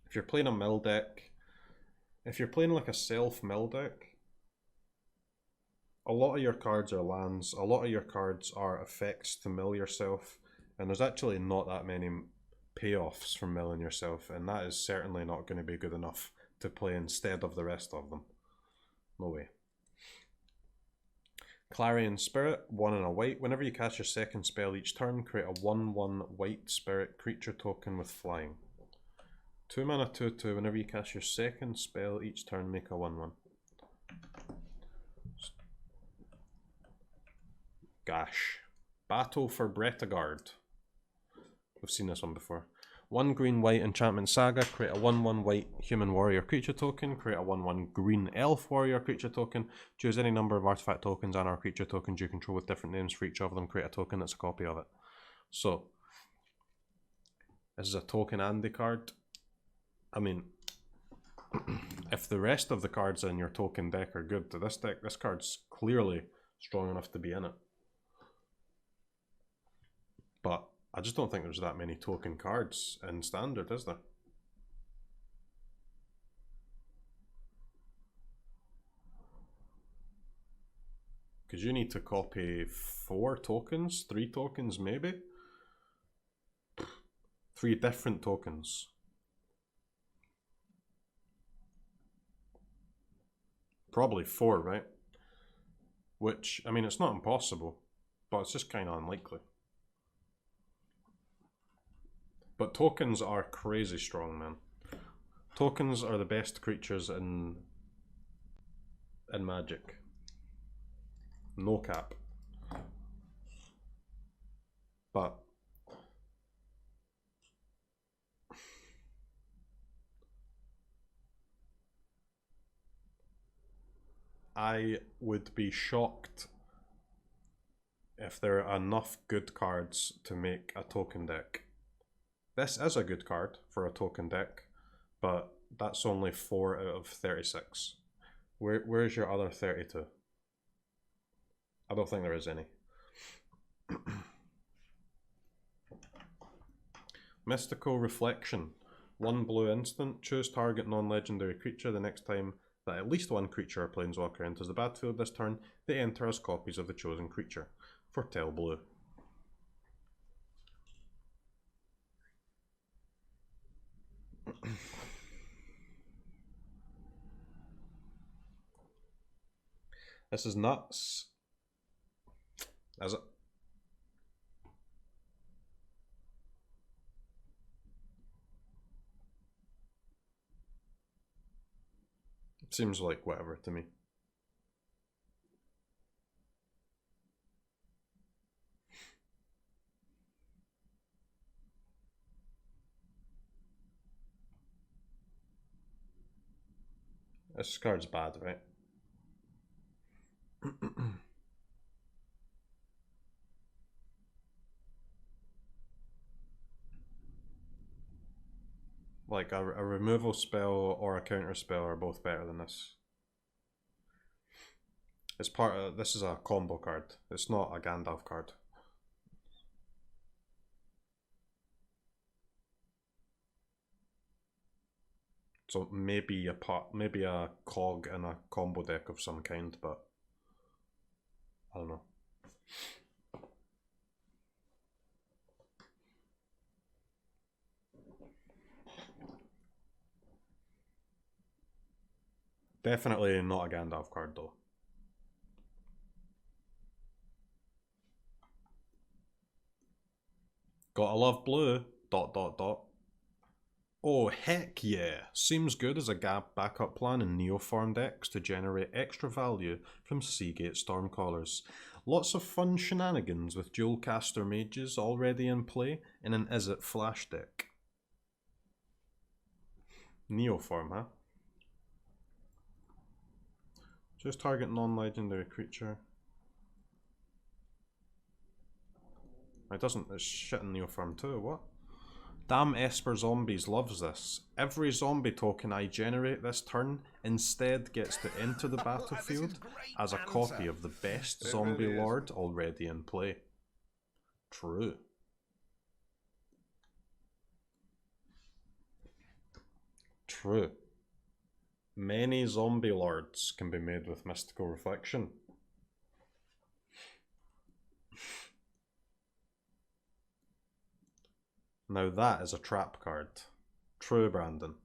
If you're playing a mill deck, if you're playing like a self-mill deck, a lot of your cards are lands, a lot of your cards are effects to mill yourself, and there's actually not that many payoffs from milling yourself, and that is certainly not going to be good enough to play instead of the rest of them. No way. Clarion Spirit, 1 and a white. Whenever you cast your second spell each turn, create a 1/1 white spirit creature token with flying. 2 mana 2/2. Whenever you cast your second spell each turn, make a 1/1. Gosh. Battle for Bretagard. We've seen this one before. 1 green white enchantment saga, create a 1/1 white human warrior creature token, create a 1/1 green elf warrior creature token, choose any number of artifact tokens and our creature tokens you control with different names for each of them, create a token that's a copy of it. So, this is a token Andy card. I mean, if the rest of the cards in your token deck are good to this deck, this card's clearly strong enough to be in it. But I just don't think there's that many token cards in Standard, is there? Because you need to copy 4 tokens, 3 tokens maybe? 3 different tokens. Probably 4, right? Which, I mean, it's not impossible, but it's just kind of unlikely. But tokens are crazy strong, man. Tokens are the best creatures in Magic. No cap. But I would be shocked if there are enough good cards to make a token deck. This is a good card for a token deck, but that's only 4 out of 36. Where's your other 32? I don't think there is any. Mystical Reflection. 1 blue instant. Choose target non-legendary creature the next time that at least one creature or planeswalker enters the battlefield this turn. They enter as copies of the chosen creature. Foretell blue. This is nuts. Is it? Seems like whatever to me. This card's bad, right? Like a removal spell or a counter spell are both better than this. It's part of, this is a combo card. It's not a Gandalf card. So maybe a cog in a combo deck of some kind, but I don't know. Definitely not a Gandalf card though. Gotta love blue. ... Oh, heck yeah! Seems good as a gap backup plan in Neoform decks to generate extra value from Seagate Stormcallers. Lots of fun shenanigans with dual caster mages already in play in an Izzet Flash deck. Neoform, huh? Just target non-legendary creature. It doesn't, it's shit in Neoform too, what? Damn Esper Zombies loves this. Every zombie token I generate this turn instead gets to enter the battlefield as a copy of the best zombie lord already in play. True. True. Many zombie lords can be made with Mystical Reflection. Now that is a trap card. True, Brandon.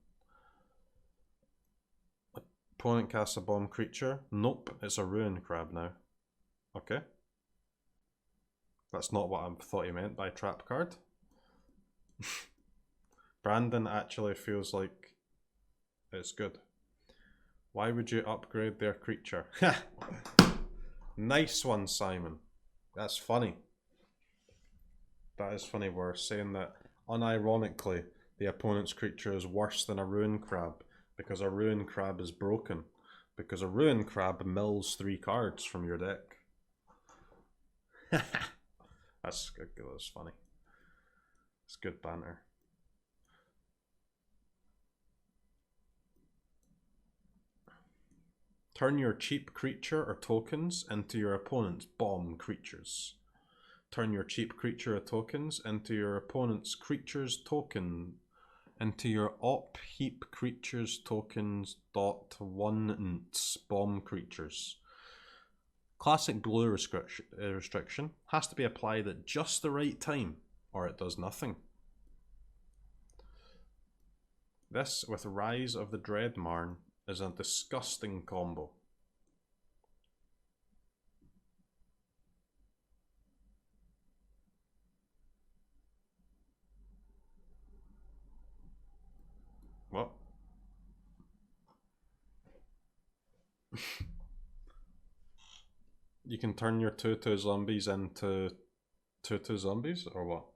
Opponent casts a bomb creature. Nope, it's a ruin crab now. Okay. That's not what I thought he meant by trap card. Brandon actually feels like it's good. Why would you upgrade their creature? Nice one, Simon. That's funny. That is funny. We're saying that unironically the opponent's creature is worse than a ruin crab because a ruin crab is broken. Because a ruin crab mills 3 cards from your deck. That's funny. It's good banter. Turn your cheap creature or tokens into your opponent's bomb creatures. Turn your cheap creature or tokens into your opponent's creatures token. Into your op heap creatures tokens .1 bomb creatures. Classic blue restriction has to be applied at just the right time or it does nothing. This with Rise of the Dreadmarn is a disgusting combo. What? You can turn your 2/2 zombies into 2/2 zombies, or what?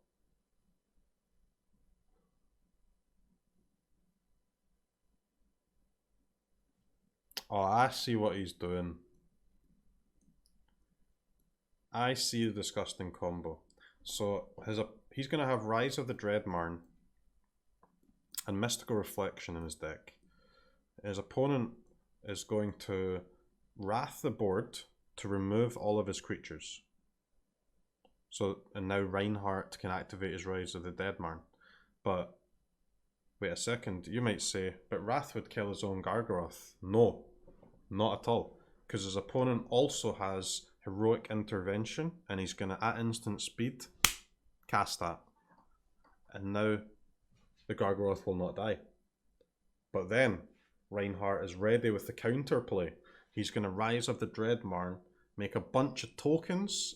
Oh, I see what he's doing. I see the disgusting combo. So he's going to have Rise of the Dreadmarn and Mystical Reflection in his deck. His opponent is going to Wrath the board to remove all of his creatures. So, and now Reinhardt can activate his Rise of the Deadmarn. But, wait a second, you might say, but Wrath would kill his own Gargaroth. No, not at all. Because his opponent also has Heroic Intervention, and he's going to, at instant speed, cast that. And now, the Gargaroth will not die. But then, Reinhardt is ready with the counterplay. He's going to Rise of the Dreadmarn, make a bunch of tokens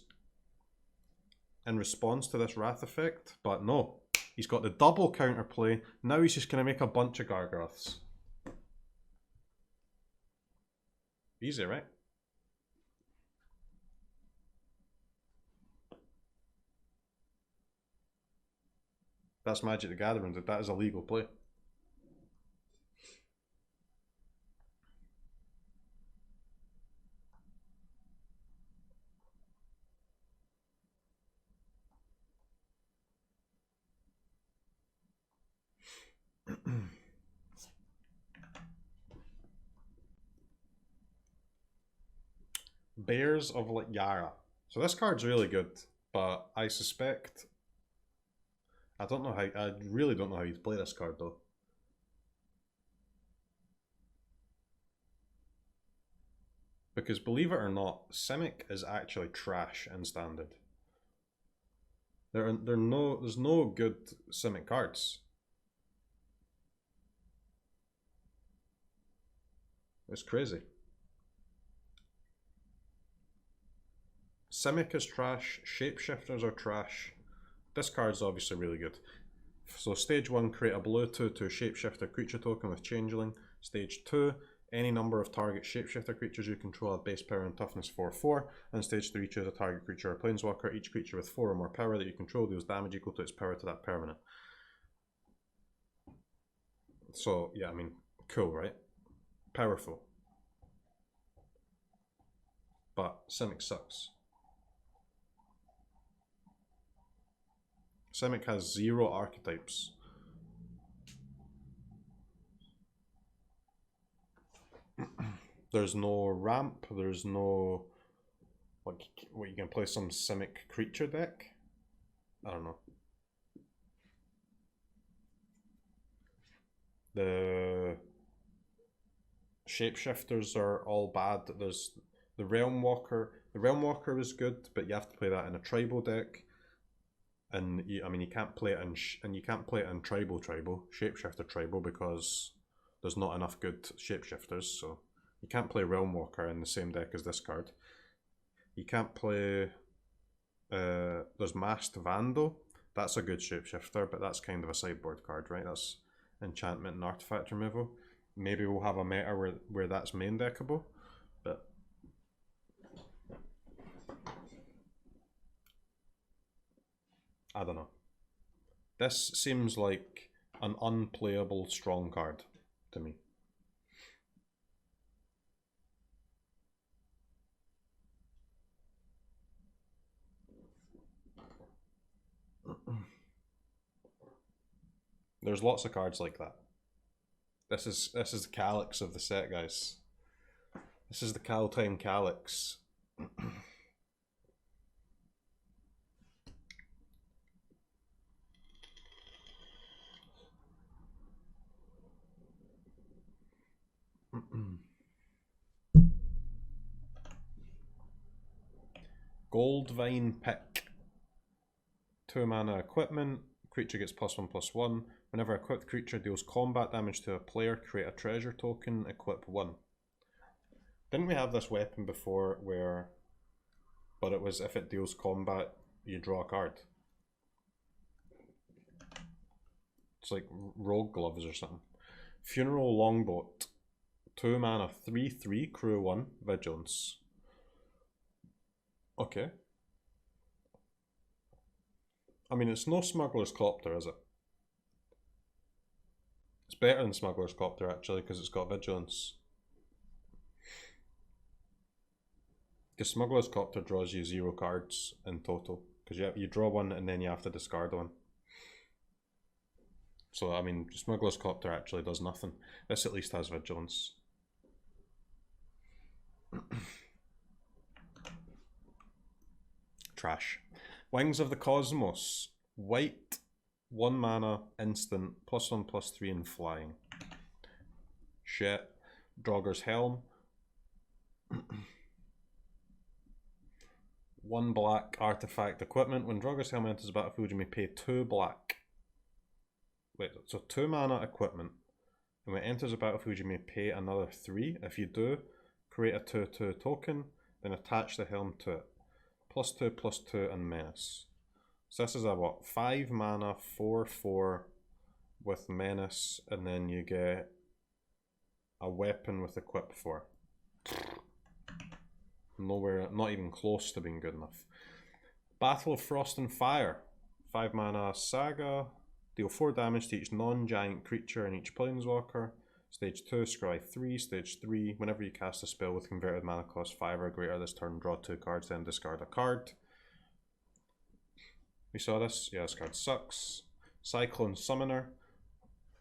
in response to this Wrath effect, but no. He's got the double counterplay. Now he's just going to make a bunch of Gargaroths. Easy, right? That's Magic the Gathering. That is a legal play. Bears of Yara. So this card's really good, but I suspect... I really don't know how you'd play this card though. Because believe it or not, Simic is actually trash in Standard. There's no good Simic cards. It's crazy. Simic is trash, Shapeshifters are trash. This card's obviously really good. So stage 1, create a blue 2/2 Shapeshifter creature token with Changeling. Stage 2, any number of target Shapeshifter creatures you control have base power and toughness 4/4. And stage 3, choose a target creature or planeswalker. Each creature with 4 or more power that you control deals damage equal to its power to that permanent. So yeah, I mean, cool, right? Powerful. But Simic sucks. Simic has 0 archetypes. There's no ramp, there's no... Like, what, you can play some Simic creature deck? I don't know. The Shapeshifters are all bad. There's the Realm Walker. The Realm Walker is good, but you have to play that in a tribal deck. And you can't play it in tribal Shapeshifter tribal because there's not enough good Shapeshifters. So you can't play Realm Walker in the same deck as this card. You can't play. There's Masked Vandal. That's a good Shapeshifter, but that's kind of a sideboard card, right? That's enchantment and artifact removal. Maybe we'll have a meta where that's main deckable, but. I don't know. This seems like an unplayable strong card to me. There's lots of cards like that. This is the Calyx of the set, guys. This is the Kaldheim Calyx. Goldvine Pick. 2 mana equipment. Creature gets +1/+1. Whenever equipped creature deals combat damage to a player, create a treasure token, equip 1. Didn't we have this weapon before where... But it was if it deals combat, you draw a card. It's like Rogue Gloves or something. Funeral Longboat. 2 mana, 3/3, crew 1, Vigilance. Okay. I mean, it's no Smuggler's Copter, is it? It's better than Smuggler's Copter, actually, because it's got Vigilance. Because Smuggler's Copter draws you 0 cards in total. Because you draw one and then you have to discard one. So, I mean, Smuggler's Copter actually does nothing. This at least has Vigilance. Trash. Wings of the Cosmos. White, 1 mana, instant, +1/+3 and flying. Shit. Draugur's Helm. 1 black artifact equipment. When Draugur's Helm enters the battlefield, you may pay 2 black. Wait, so 2 mana equipment. And when it enters the battlefield, you may pay another 3. If you do, create a 2/2 token, then attach the helm to it. +2/+2 and menace. So this is a what? 5 mana, 4/4 with menace, and then you get a weapon with equip 4. Nowhere, not even close to being good enough. Battle of Frost and Fire. 5 mana saga. Deal 4 damage to each non-giant creature and each planeswalker. Stage 2, scry 3. Stage 3, whenever you cast a spell with converted mana cost 5 or greater this turn, draw 2 cards, then discard a card. We saw this. Yeah, this card sucks. Cyclone Summoner.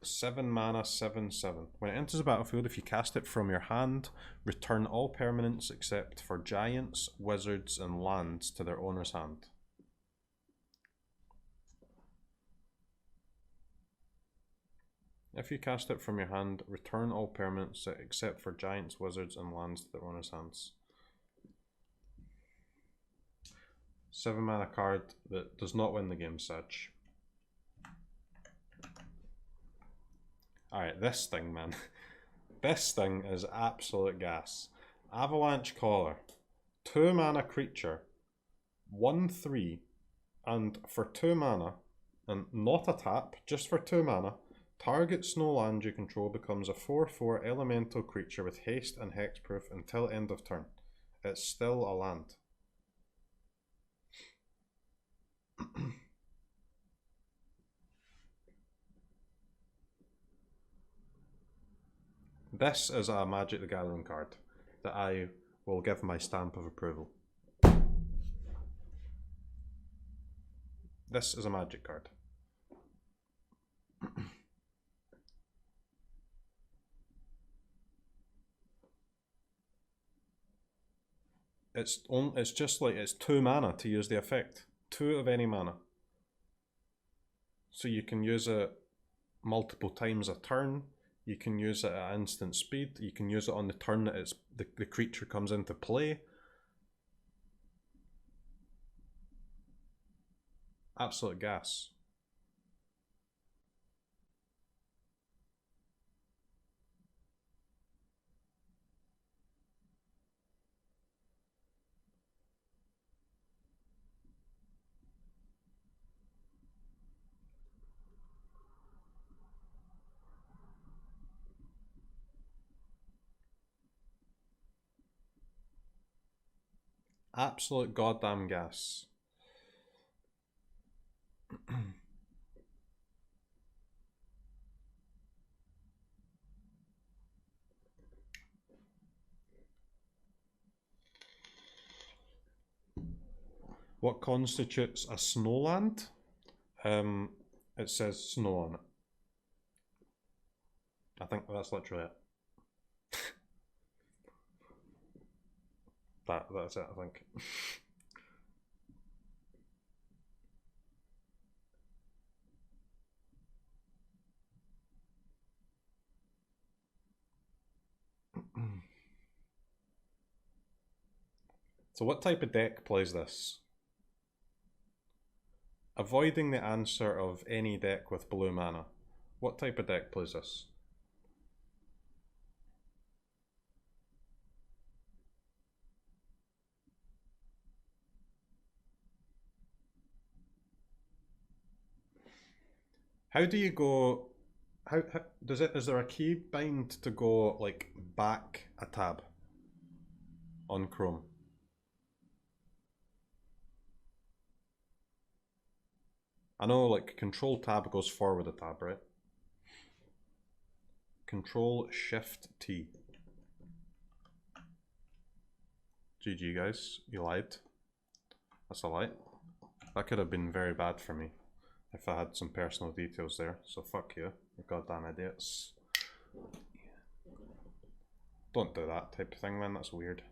7 mana, 7/7. When it enters the battlefield, if you cast it from your hand, return all permanents except for giants, wizards, and lands to their owner's hand. If you cast it from your hand, return all permanents except for giants, wizards, and lands to their owner's hands. 7 mana card that does not win the game, such. Alright, this thing, man. This thing is absolute gas. Avalanche Caller. 2 mana creature. 1/3. And for 2 mana, and not a tap, just for 2 mana, target snow land you control becomes a 4/4 elemental creature with haste and hexproof until end of turn. It's still a land. This is a Magic the Gathering card that I will give my stamp of approval. This is a Magic card. It's just like it's 2 mana to use the effect. 2 of any mana. So you can use it multiple times a turn. You can use it at instant speed. You can use it on the turn that the creature comes into play. Absolute gas. Absolute goddamn gas. What constitutes a snowland? It says snow on it. I think that's literally it. That's it, I think. So what type of deck plays this? Avoiding the answer of any deck with blue mana. What type of deck plays this? How do you go? How does it? Is there a key bind to go like back a tab on Chrome? I know like Control Tab goes forward a tab, right? Control Shift T. GG guys, you lied. That's a lie. That could have been very bad for me if I had some personal details there, so fuck you goddamn idiots. Don't do that type of thing, man, that's weird.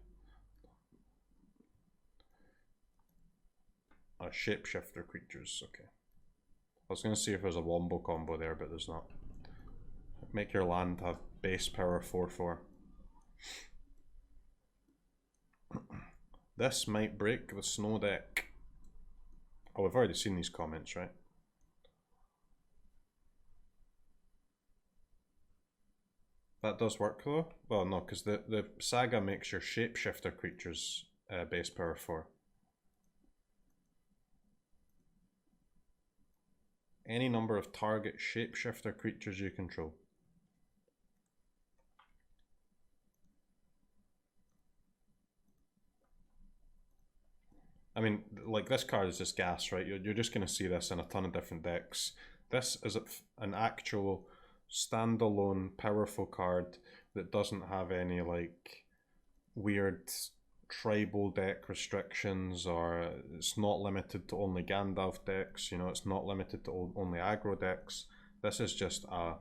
Shapeshifter creatures, okay. I was going to see if there's a wombo combo there, but there's not. Make your land have base power 4/4. This might break the snow deck. Oh, we've already seen these comments, right? That does work though? Well, no, because the saga makes your shapeshifter creatures base power 4. Any number of target shapeshifter creatures you control. I mean, like, this card is just gas, right? You're just going to see this in a ton of different decks. This is an actual standalone powerful card that doesn't have any, like, weird tribal deck restrictions, or it's not limited to only Gandalf decks, you know, it's not limited to only aggro decks. This is just a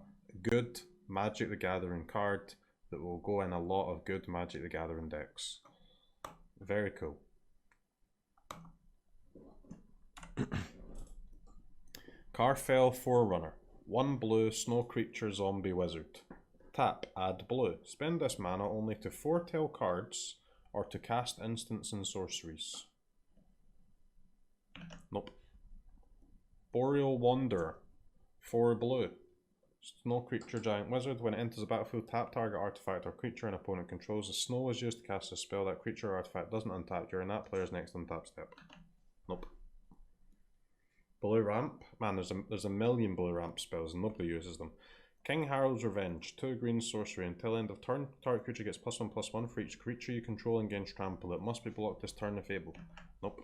good Magic the Gathering card that will go in a lot of good Magic the Gathering decks. Very cool. Carfell Forerunner. 1 blue, snow creature, zombie wizard. Tap, add blue. Spend this mana only to foretell cards or to cast instants and sorceries. Nope. Boreal Wanderer. 4 blue. Snow creature, giant wizard. When it enters the battlefield, tap target artifact or creature an opponent controls. The snow is used to cast a spell. That creature or artifact doesn't untap during that player's next untap step. Nope. Blue ramp. Man, there's a million blue ramp spells and nobody uses them. King Harold's Revenge. 2 green sorcery. Until end of turn, target creature gets +1/+1 for each creature you control and gains trample. It must be blocked this turn if able. Nope.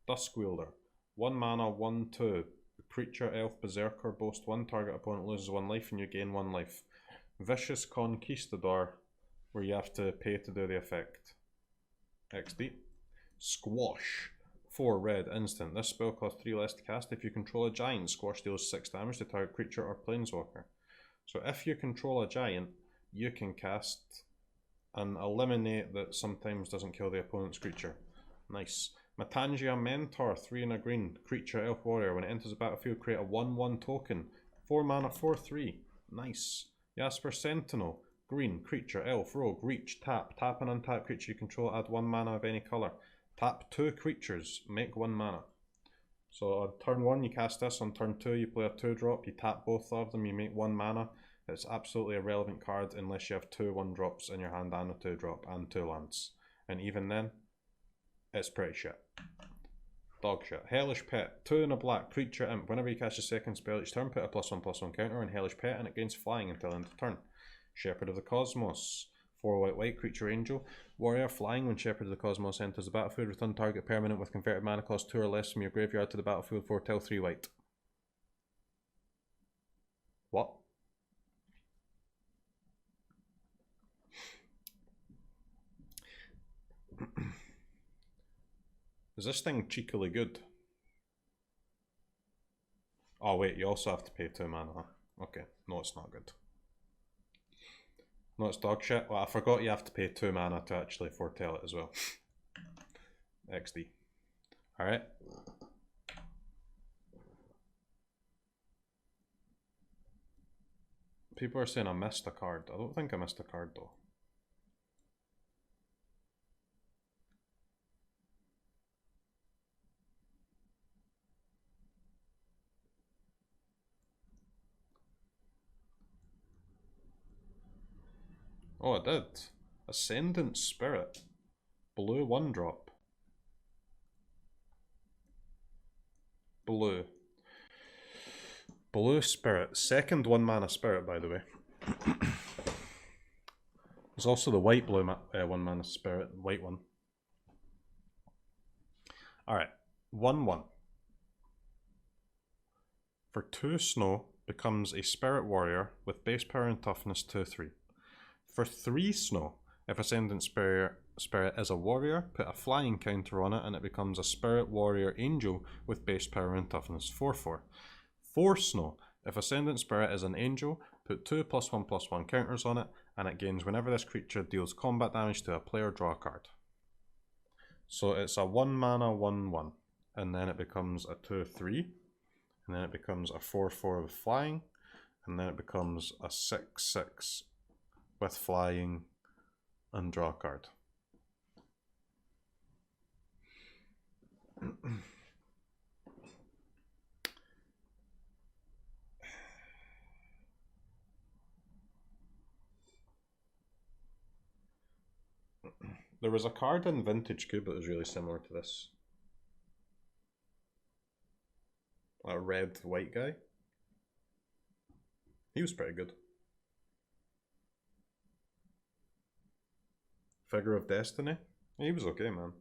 Duskwielder. 1 mana, 1/2. Creature, elf, berserker. Boast 1. Target opponent loses 1 life and you gain 1 life. Vicious Conquistador, where you have to pay to do the effect. XD. Squash. 4 red, instant. This spell costs 3 less to cast. If you control a giant, Squash deals 6 damage to target creature or planeswalker. So if you control a giant, you can cast an eliminate that sometimes doesn't kill the opponent's creature. Nice. Matangia Mentor, 3 and a green. Creature, elf, warrior. When it enters the battlefield, create a 1/1 token. 4 mana, 4/3. Nice. Jasper Sentinel. Green. Creature, elf, rogue. Reach. Tap. Tap an untap creature you control. Add 1 mana of any colour. Tap 2 creatures. Make 1 mana. So on turn 1 you cast this. On turn 2 you play a 2-drop. You tap both of them. You make 1 mana. It's absolutely a relevant card unless you have 2 1-drops in your hand and a 2-drop and 2 lands. And even then, it's pretty shit. Dog shit. Hellish Pet. 2 and a black. Creature imp. Whenever you cast a second spell each turn, put a +1/+1 counter on Hellish Pet and it gains flying until end of turn. Shepherd of the Cosmos. 4 white, creature angel. Warrior, flying. When Shepherd of the Cosmos enters the battlefield, return target permanent with converted mana cost 2 or less from your graveyard to the battlefield. Foretell 3 white. What? Is this thing cheekily good? Oh wait, you also have to pay 2 mana, huh? Okay, no, it's not good. No, it's dog shit. Well, I forgot you have to pay 2 mana to actually foretell it as well. XD. Alright. People are saying I missed a card. I don't think I missed a card though. Oh, it did. Ascendant Spirit. Blue 1-drop. Blue. Blue Spirit. Second 1 mana Spirit, by the way. There's also the white blue 1 mana Spirit, white one. Alright. 1/1. For 2 snow, becomes a Spirit Warrior with base power and toughness 2/3. For 3 snow, if Ascendant Spirit spirit is a warrior, put a flying counter on it, and it becomes a spirit warrior angel with base power and toughness 4/4. 4 snow. If Ascendant Spirit is an angel, put 2 +1/+1 counters on it, and it gains whenever this creature deals combat damage to a player, draw a card. So it's a 1 mana 1/1, and then it becomes a 2/3, and then it becomes a 4/4 with flying, and then it becomes a 6/6 with flying and draw a card. There was a card in Vintage Cube that was really similar to this. A red white guy. He was pretty good. Figure of Destiny. He was okay, man.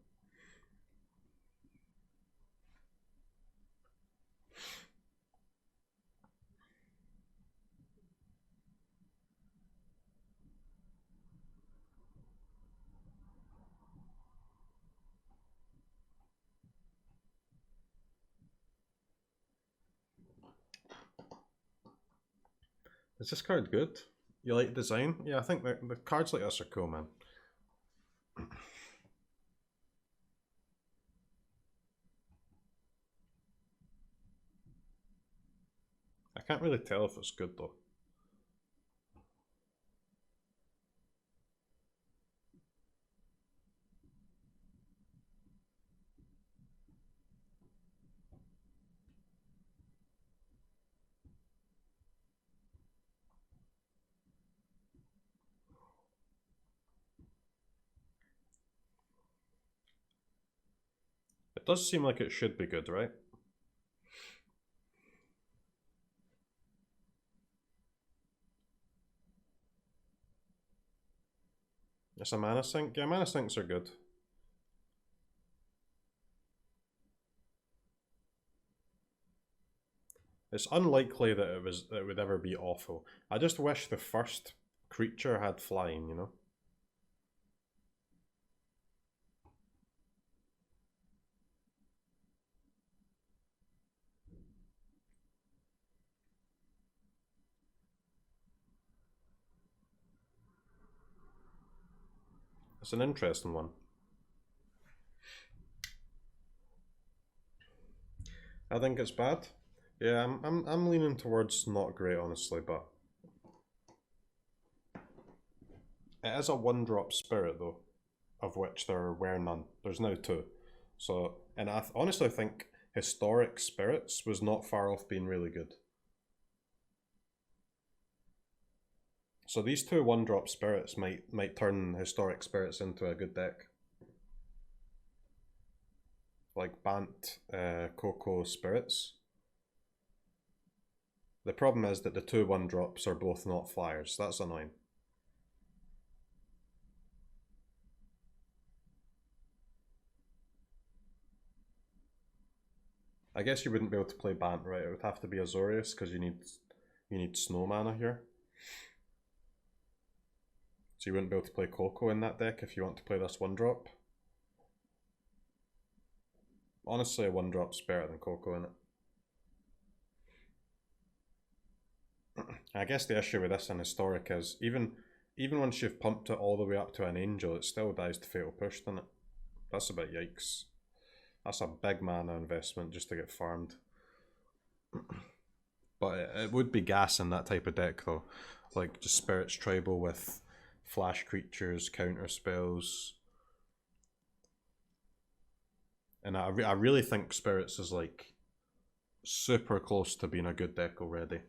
Is this card good? You like design? Yeah, I think the cards like this are cool, man. I can't really tell if it's good though. It does seem like it should be good, right? It's a mana sink? Yeah, mana sinks are good. It's unlikely that it would ever be awful. I just wish the first creature had flying, you know? It's an interesting one. I think it's bad. Yeah, I'm leaning towards not great, honestly, but it is a 1-drop spirit though, of which there were none. There's now 2. So, and I honestly think Historic Spirits was not far off being really good. So these 2 1-drop spirits might turn Historic Spirits into a good deck. Like Bant, Coco Spirits. The problem is that the 2 1-drops are both not flyers. That's annoying. I guess you wouldn't be able to play Bant, right? It would have to be Azorius because you need snow mana here. So you wouldn't be able to play Coco in that deck if you want to play this 1-drop. Honestly, a 1-drop's better than Coco in it. I guess the issue with this in Historic is even once you've pumped it all the way up to an Angel, it still dies to Fatal Push, doesn't it? That's a bit yikes. That's a big mana investment just to get farmed. But it would be gas in that type of deck though. Like just Spirits Tribal with flash creatures, counter spells. And I really think Spirits is like super close to being a good deck already.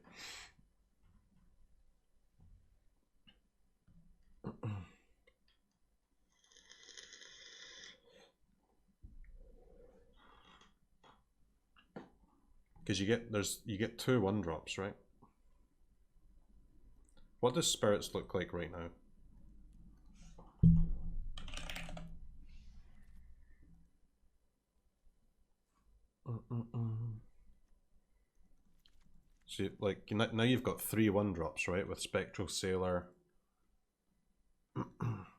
Because you get 2 1-drops, right? What does Spirits look like right now? So like now you've got 3 1-drops, right? With Spectral Sailor,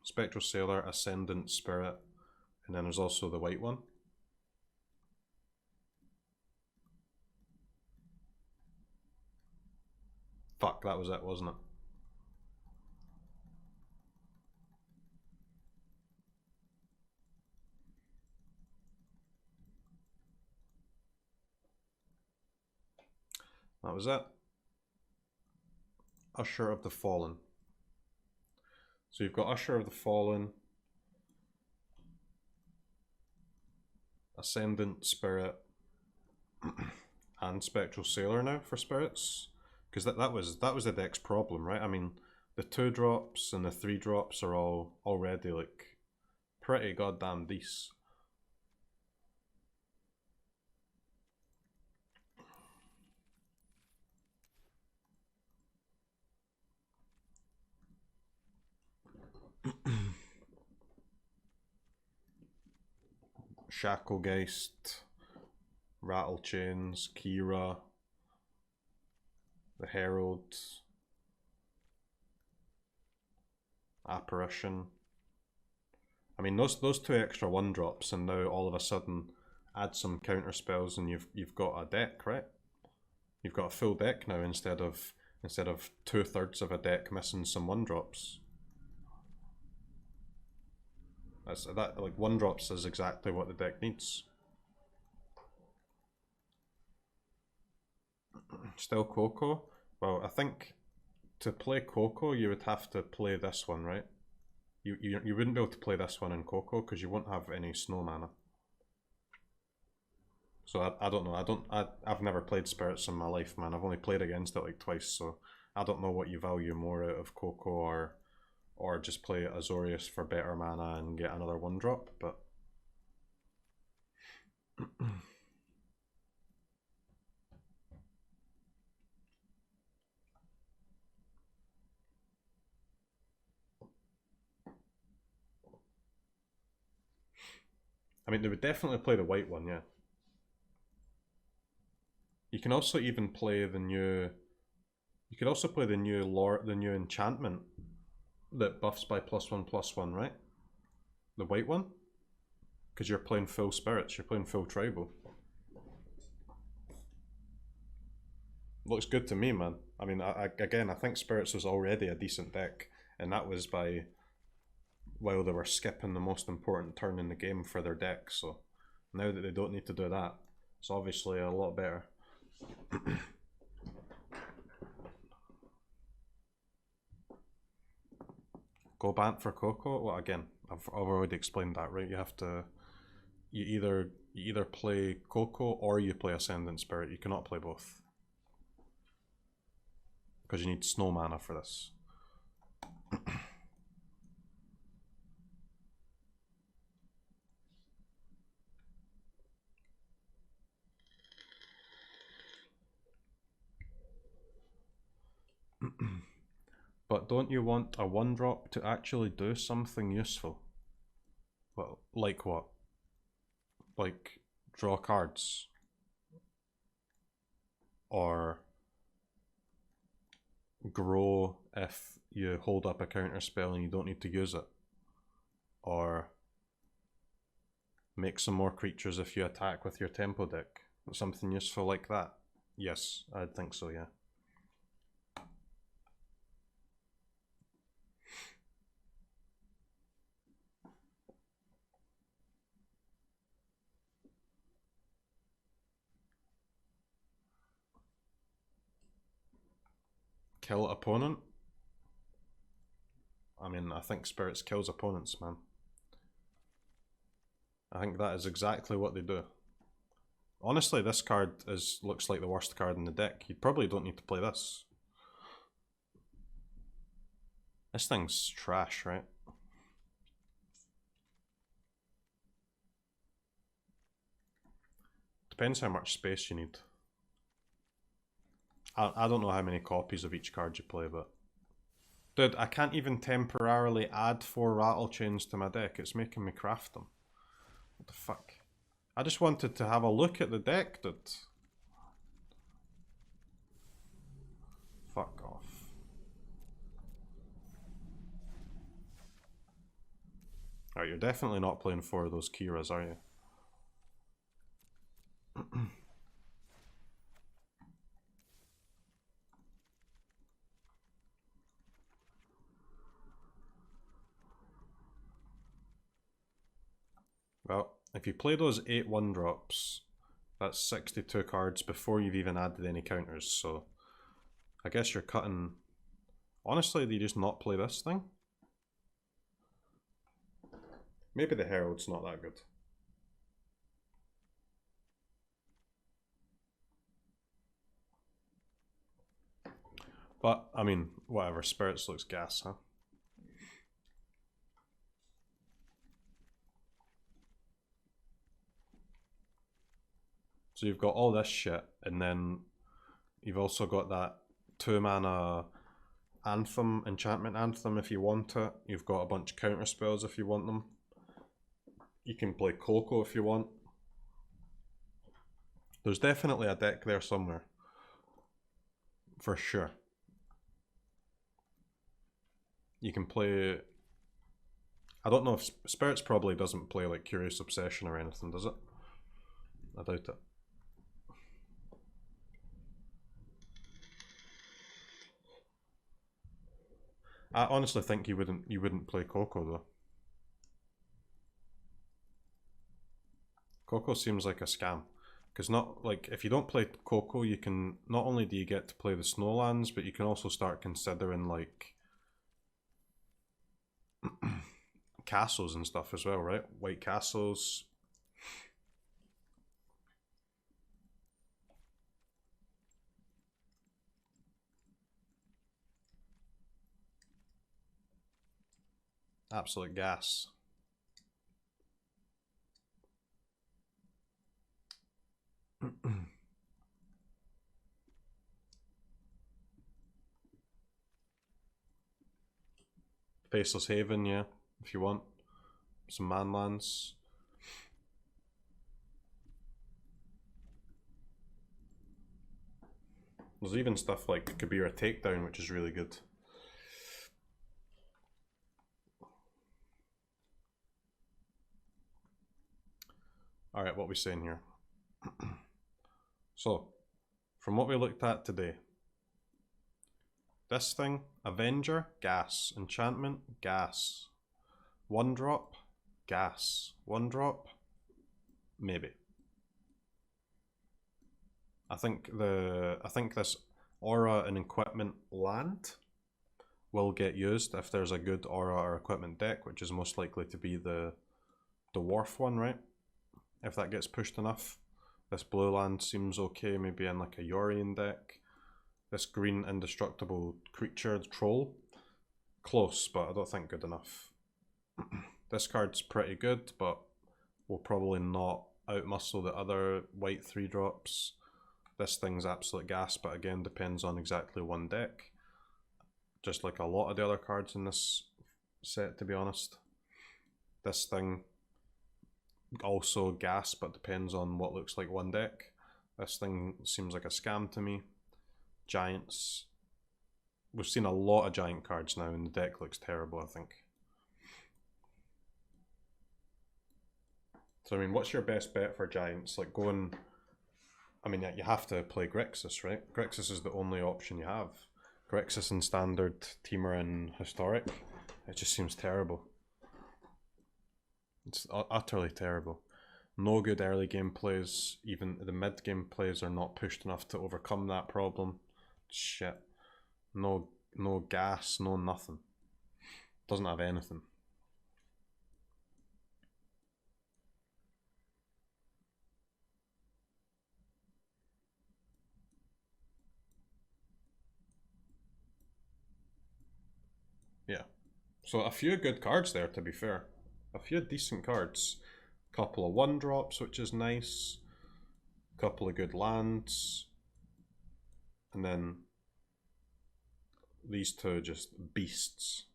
Spectral Sailor, Ascendant Spirit, and then there's also the white one. Fuck, that was it, wasn't it? That was it. Usher of the Fallen. So you've got Usher of the Fallen, Ascendant Spirit, and Spectral Sailor now for spirits, because that was the deck's problem, right? I mean, the 2-drops and the 3-drops are all already like pretty goddamn decent. Shacklegeist, Rattle Chains, Kira, the Herald, Apparition. I mean, those 2 extra 1-drops, and now all of a sudden add some counter spells, and you've got a deck, right? You've got a full deck now instead of 2/3 of a deck missing some 1-drops. That like 1-drops is exactly what the deck needs. Still Coco? Well, I think to play Coco you would have to play this one, right? You wouldn't be able to play this one in Coco because you won't have any snow mana. So I don't know. I've never played Spirits in my life, man. I've only played against it like twice, so I don't know what you value more out of Coco or just play Azorius for better mana and get another 1-drop, but I mean, they would definitely play the white one, yeah. You can also even play the new. You could also play the new enchantment that buffs by +1/+1, right? The white one, because you're playing full spirits. You're playing full tribal. Looks good to me, man. I mean, again, I think spirits was already a decent deck, and that was while they were skipping the most important turn in the game for their deck. So now that they don't need to do that, it's obviously a lot better. Go Bant for Coco? Well, again, I've already explained that, right? You have to, you either play Coco or you play Ascendant Spirit. You cannot play both because you need snow mana for this. But don't you want a 1-drop to actually do something useful? Well, like what? Like draw cards? Or grow if you hold up a counter spell and you don't need to use it? Or make some more creatures if you attack with your tempo deck? Something useful like that? Yes, I'd think so, yeah. Kill opponent? I mean, I think Spirits kills opponents, man. I think that is exactly what they do. Honestly, this card looks like the worst card in the deck. You probably don't need to play this. This thing's trash, right? Depends how much space you need. I don't know how many copies of each card you play, but... Dude, I can't even temporarily add 4 Rattle Chains to my deck. It's making me craft them. What the fuck? I just wanted to have a look at the deck, dude. Fuck off. Alright, you're definitely not playing 4 of those Kiras, are you? Well, if you play those 8 1-drops, that's 62 cards before you've even added any counters, so I guess you're cutting... Honestly, do you just not play this thing? Maybe the Herald's not that good. But, I mean, whatever, Spirits looks gas, huh? So you've got all this shit, and then you've also got that 2-mana Anthem, Enchantment Anthem if you want it. You've got a bunch of counter spells if you want them. You can play Coco if you want. There's definitely a deck there somewhere. For sure. You can play... I don't know if Spirits probably doesn't play like Curious Obsession or anything, does it? I doubt it. I honestly think you wouldn't play Coco though. Coco seems like a scam. Because not like if you don't play Coco, you can not only do you get to play the Snowlands, but you can also start considering like castles and stuff as well, right? White castles. Absolute gas. Faceless Haven, yeah, if you want. Some manlands. There's even stuff like Kabira Takedown, which is really good. Alright, what are we saying here? So, from what we looked at today, this thing, Avenger, gas. Enchantment, gas. 1-drop, gas. 1-drop, maybe. I think this aura and equipment land will get used if there's a good aura or equipment deck, which is most likely to be the dwarf one, right? If that gets pushed enough. This blue land seems okay, maybe in like a Yorion deck. This green indestructible creature, troll, close, but I don't think good enough. This card's pretty good, but will probably not outmuscle the other white 3-drops. This thing's absolute gas, but again depends on exactly one deck. Just like a lot of the other cards in this set, to be honest. This thing also gas, but depends on what looks like one deck. This thing seems like a scam to me. Giants. We've seen a lot of giant cards now and the deck looks terrible, I think. So I mean, what's your best bet for giants? Like going... I mean, you have to play Grixis, right? Grixis is the only option you have. Grixis in Standard, Temur in Historic. It just seems terrible. It's utterly terrible. No good early game plays. Even the mid game plays are not pushed enough to overcome that problem. Shit. No gas, no nothing. Doesn't have anything. Yeah. So a few good cards there, to be fair. A few decent cards. Couple of 1-drops, which is nice. Couple of good lands. And then these two just beasts.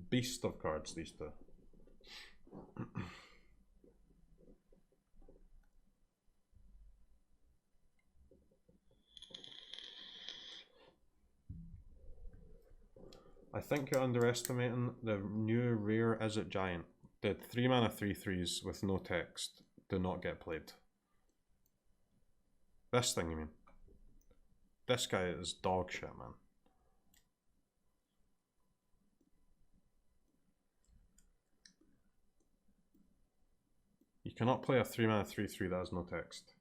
Beast of cards, these two. I think you're underestimating the new rare Is It Giant. Did 3 mana 3/3s with no text do not get played. This thing, you mean? This guy is dog shit, man. You cannot play a 3 mana 3/3 that has no text.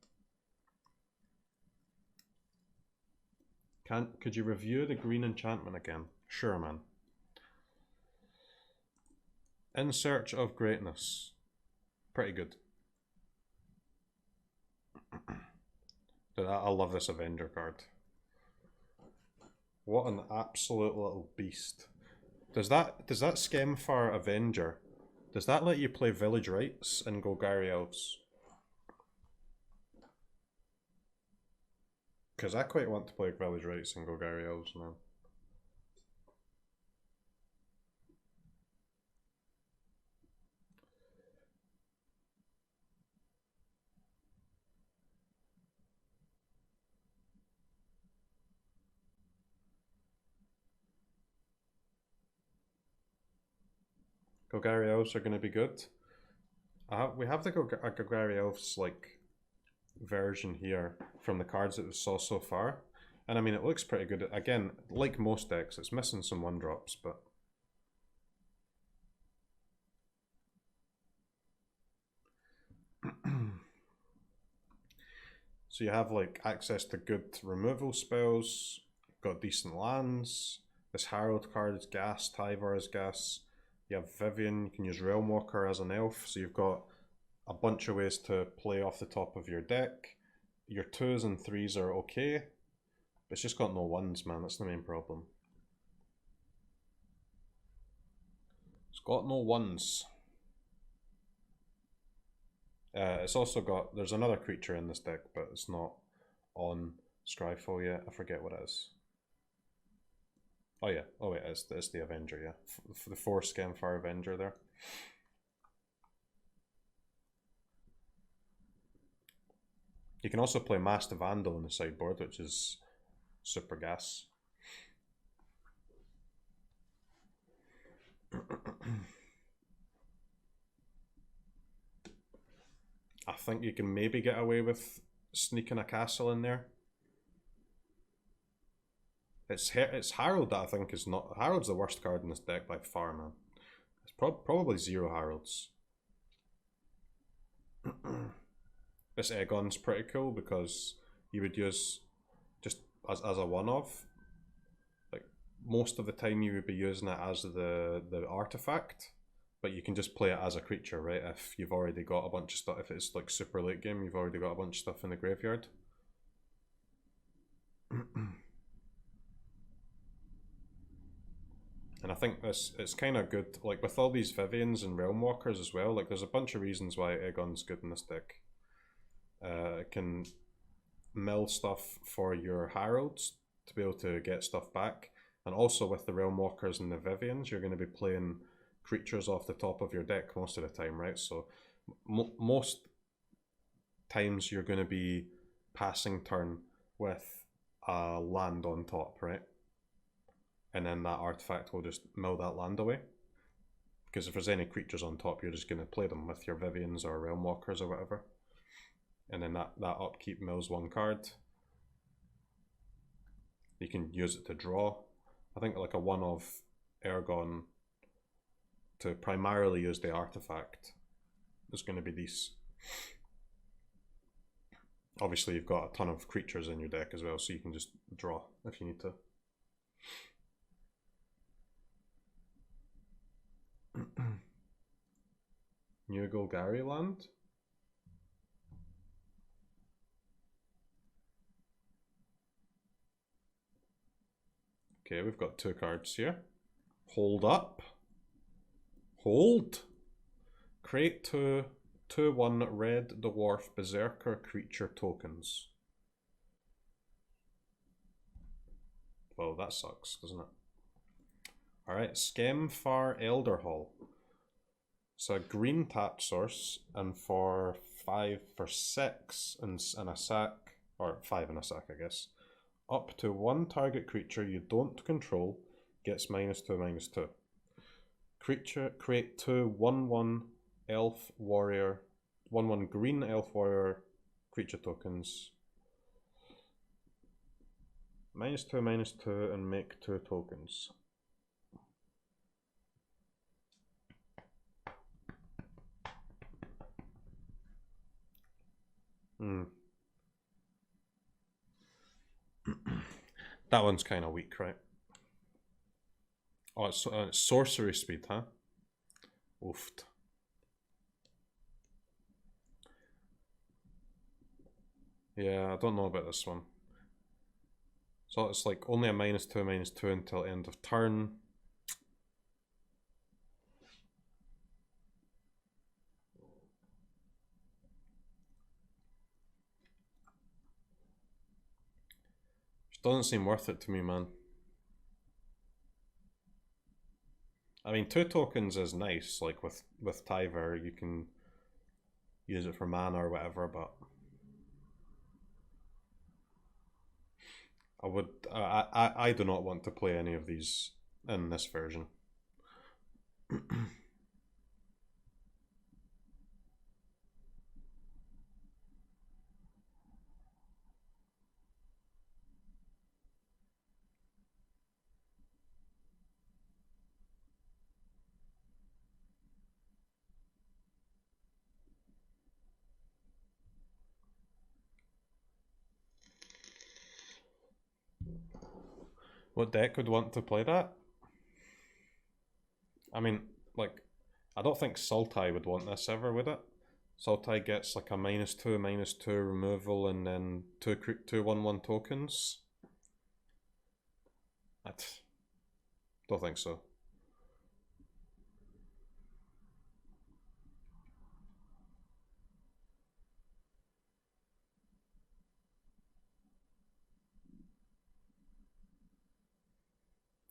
Could you review the green enchantment again? Sure, man. In Search of Greatness. Pretty good. Dude, I love this Avenger card. What an absolute little beast. Does that Skemfar Avenger, does that let you play Village Rites and Golgari Elves? Because I quite want to play Village Rites and Golgari Elves now. Golgari Elves are going to be good. We have the Golgari Elves like version here from the cards that we saw so far, and I mean it looks pretty good. Again, like most decks, it's missing some 1-drops, but so you have like access to good removal spells, got decent lands. This Herald card is gas, Tyvar is gas. You have Vivian, you can use Realm Walker as an elf, so you've got a bunch of ways to play off the top of your deck. Your 2s and 3s are okay, but it's just got no 1s, man, that's the main problem. It's got no 1s. It's also got, there's another creature in this deck, but it's not on Scryfall yet, I forget what it is. Oh yeah, oh wait, it's the Avenger, yeah. For the 4 Skemfar Avenger there. You can also play Master Vandal on the sideboard, which is super gas. I think you can maybe get away with sneaking a castle in there. It's Herald that I think is not... Herald's the worst card in this deck by far, man. It's probably 0 Heralds. This Aegon's pretty cool because you would use just as a one-off. Like most of the time you would be using it as the artifact, but you can just play it as a creature, right? If you've already got a bunch of stuff, if it's like super late game, you've already got a bunch of stuff in the graveyard. And I think it's kind of good, like with all these Vivians and Realm Walkers as well, like there's a bunch of reasons why Aegon's good in this deck. It can mill stuff for your Heralds to be able to get stuff back, and also with the Realm Walkers and the Vivians, you're going to be playing creatures off the top of your deck most of the time, right? So most times you're going to be passing turn with a land on top, right? And then that artifact will just mill that land away. Because if there's any creatures on top, you're just going to play them with your Vivians or Realm Walkers or whatever. And then that upkeep mills 1 card. You can use it to draw. I think like a 1 of Aegon to primarily use the artifact is going to be these. Obviously you've got a ton of creatures in your deck as well, so you can just draw if you need to. New Golgari land? Okay, we've got 2 cards here. Hold up. Hold. Create 2/1 red dwarf berserker creature tokens. Well, that sucks, doesn't it? Alright, Skemfar Elderhall. So a green tap source, and for 5 for 6 and a sack, or 5 and a sack, I guess. Up to 1 target creature you don't control gets -2/-2. Creature, create 2 1/1 elf warrior, 1/1 green elf warrior creature tokens. -2/-2 and make 2 tokens. That one's kind of weak, right? Oh, it's sorcery speed, huh? Oofed. Yeah, I don't know about this one. So it's like only a -2/-2 until end of turn. Which doesn't seem worth it to me, man. I mean, 2 tokens is nice, like with Tyver, you can use it for mana or whatever, but I do not want to play any of these in this version. What deck would want to play that? I mean, like, I don't think Sultai would want this ever, would it? Sultai gets like a -2/-2 removal and then two 1/1 tokens. I don't think so.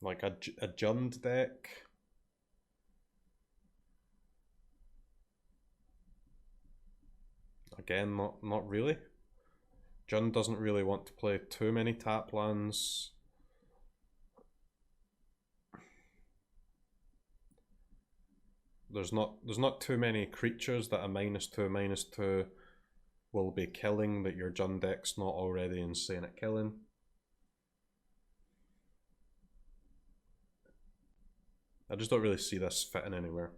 Like a Jund deck. Again, not really. Jund doesn't really want to play too many tap lands. There's not too many creatures that a -2/-2 will be killing that your Jund deck's not already insane at killing. I just don't really see this fitting anywhere.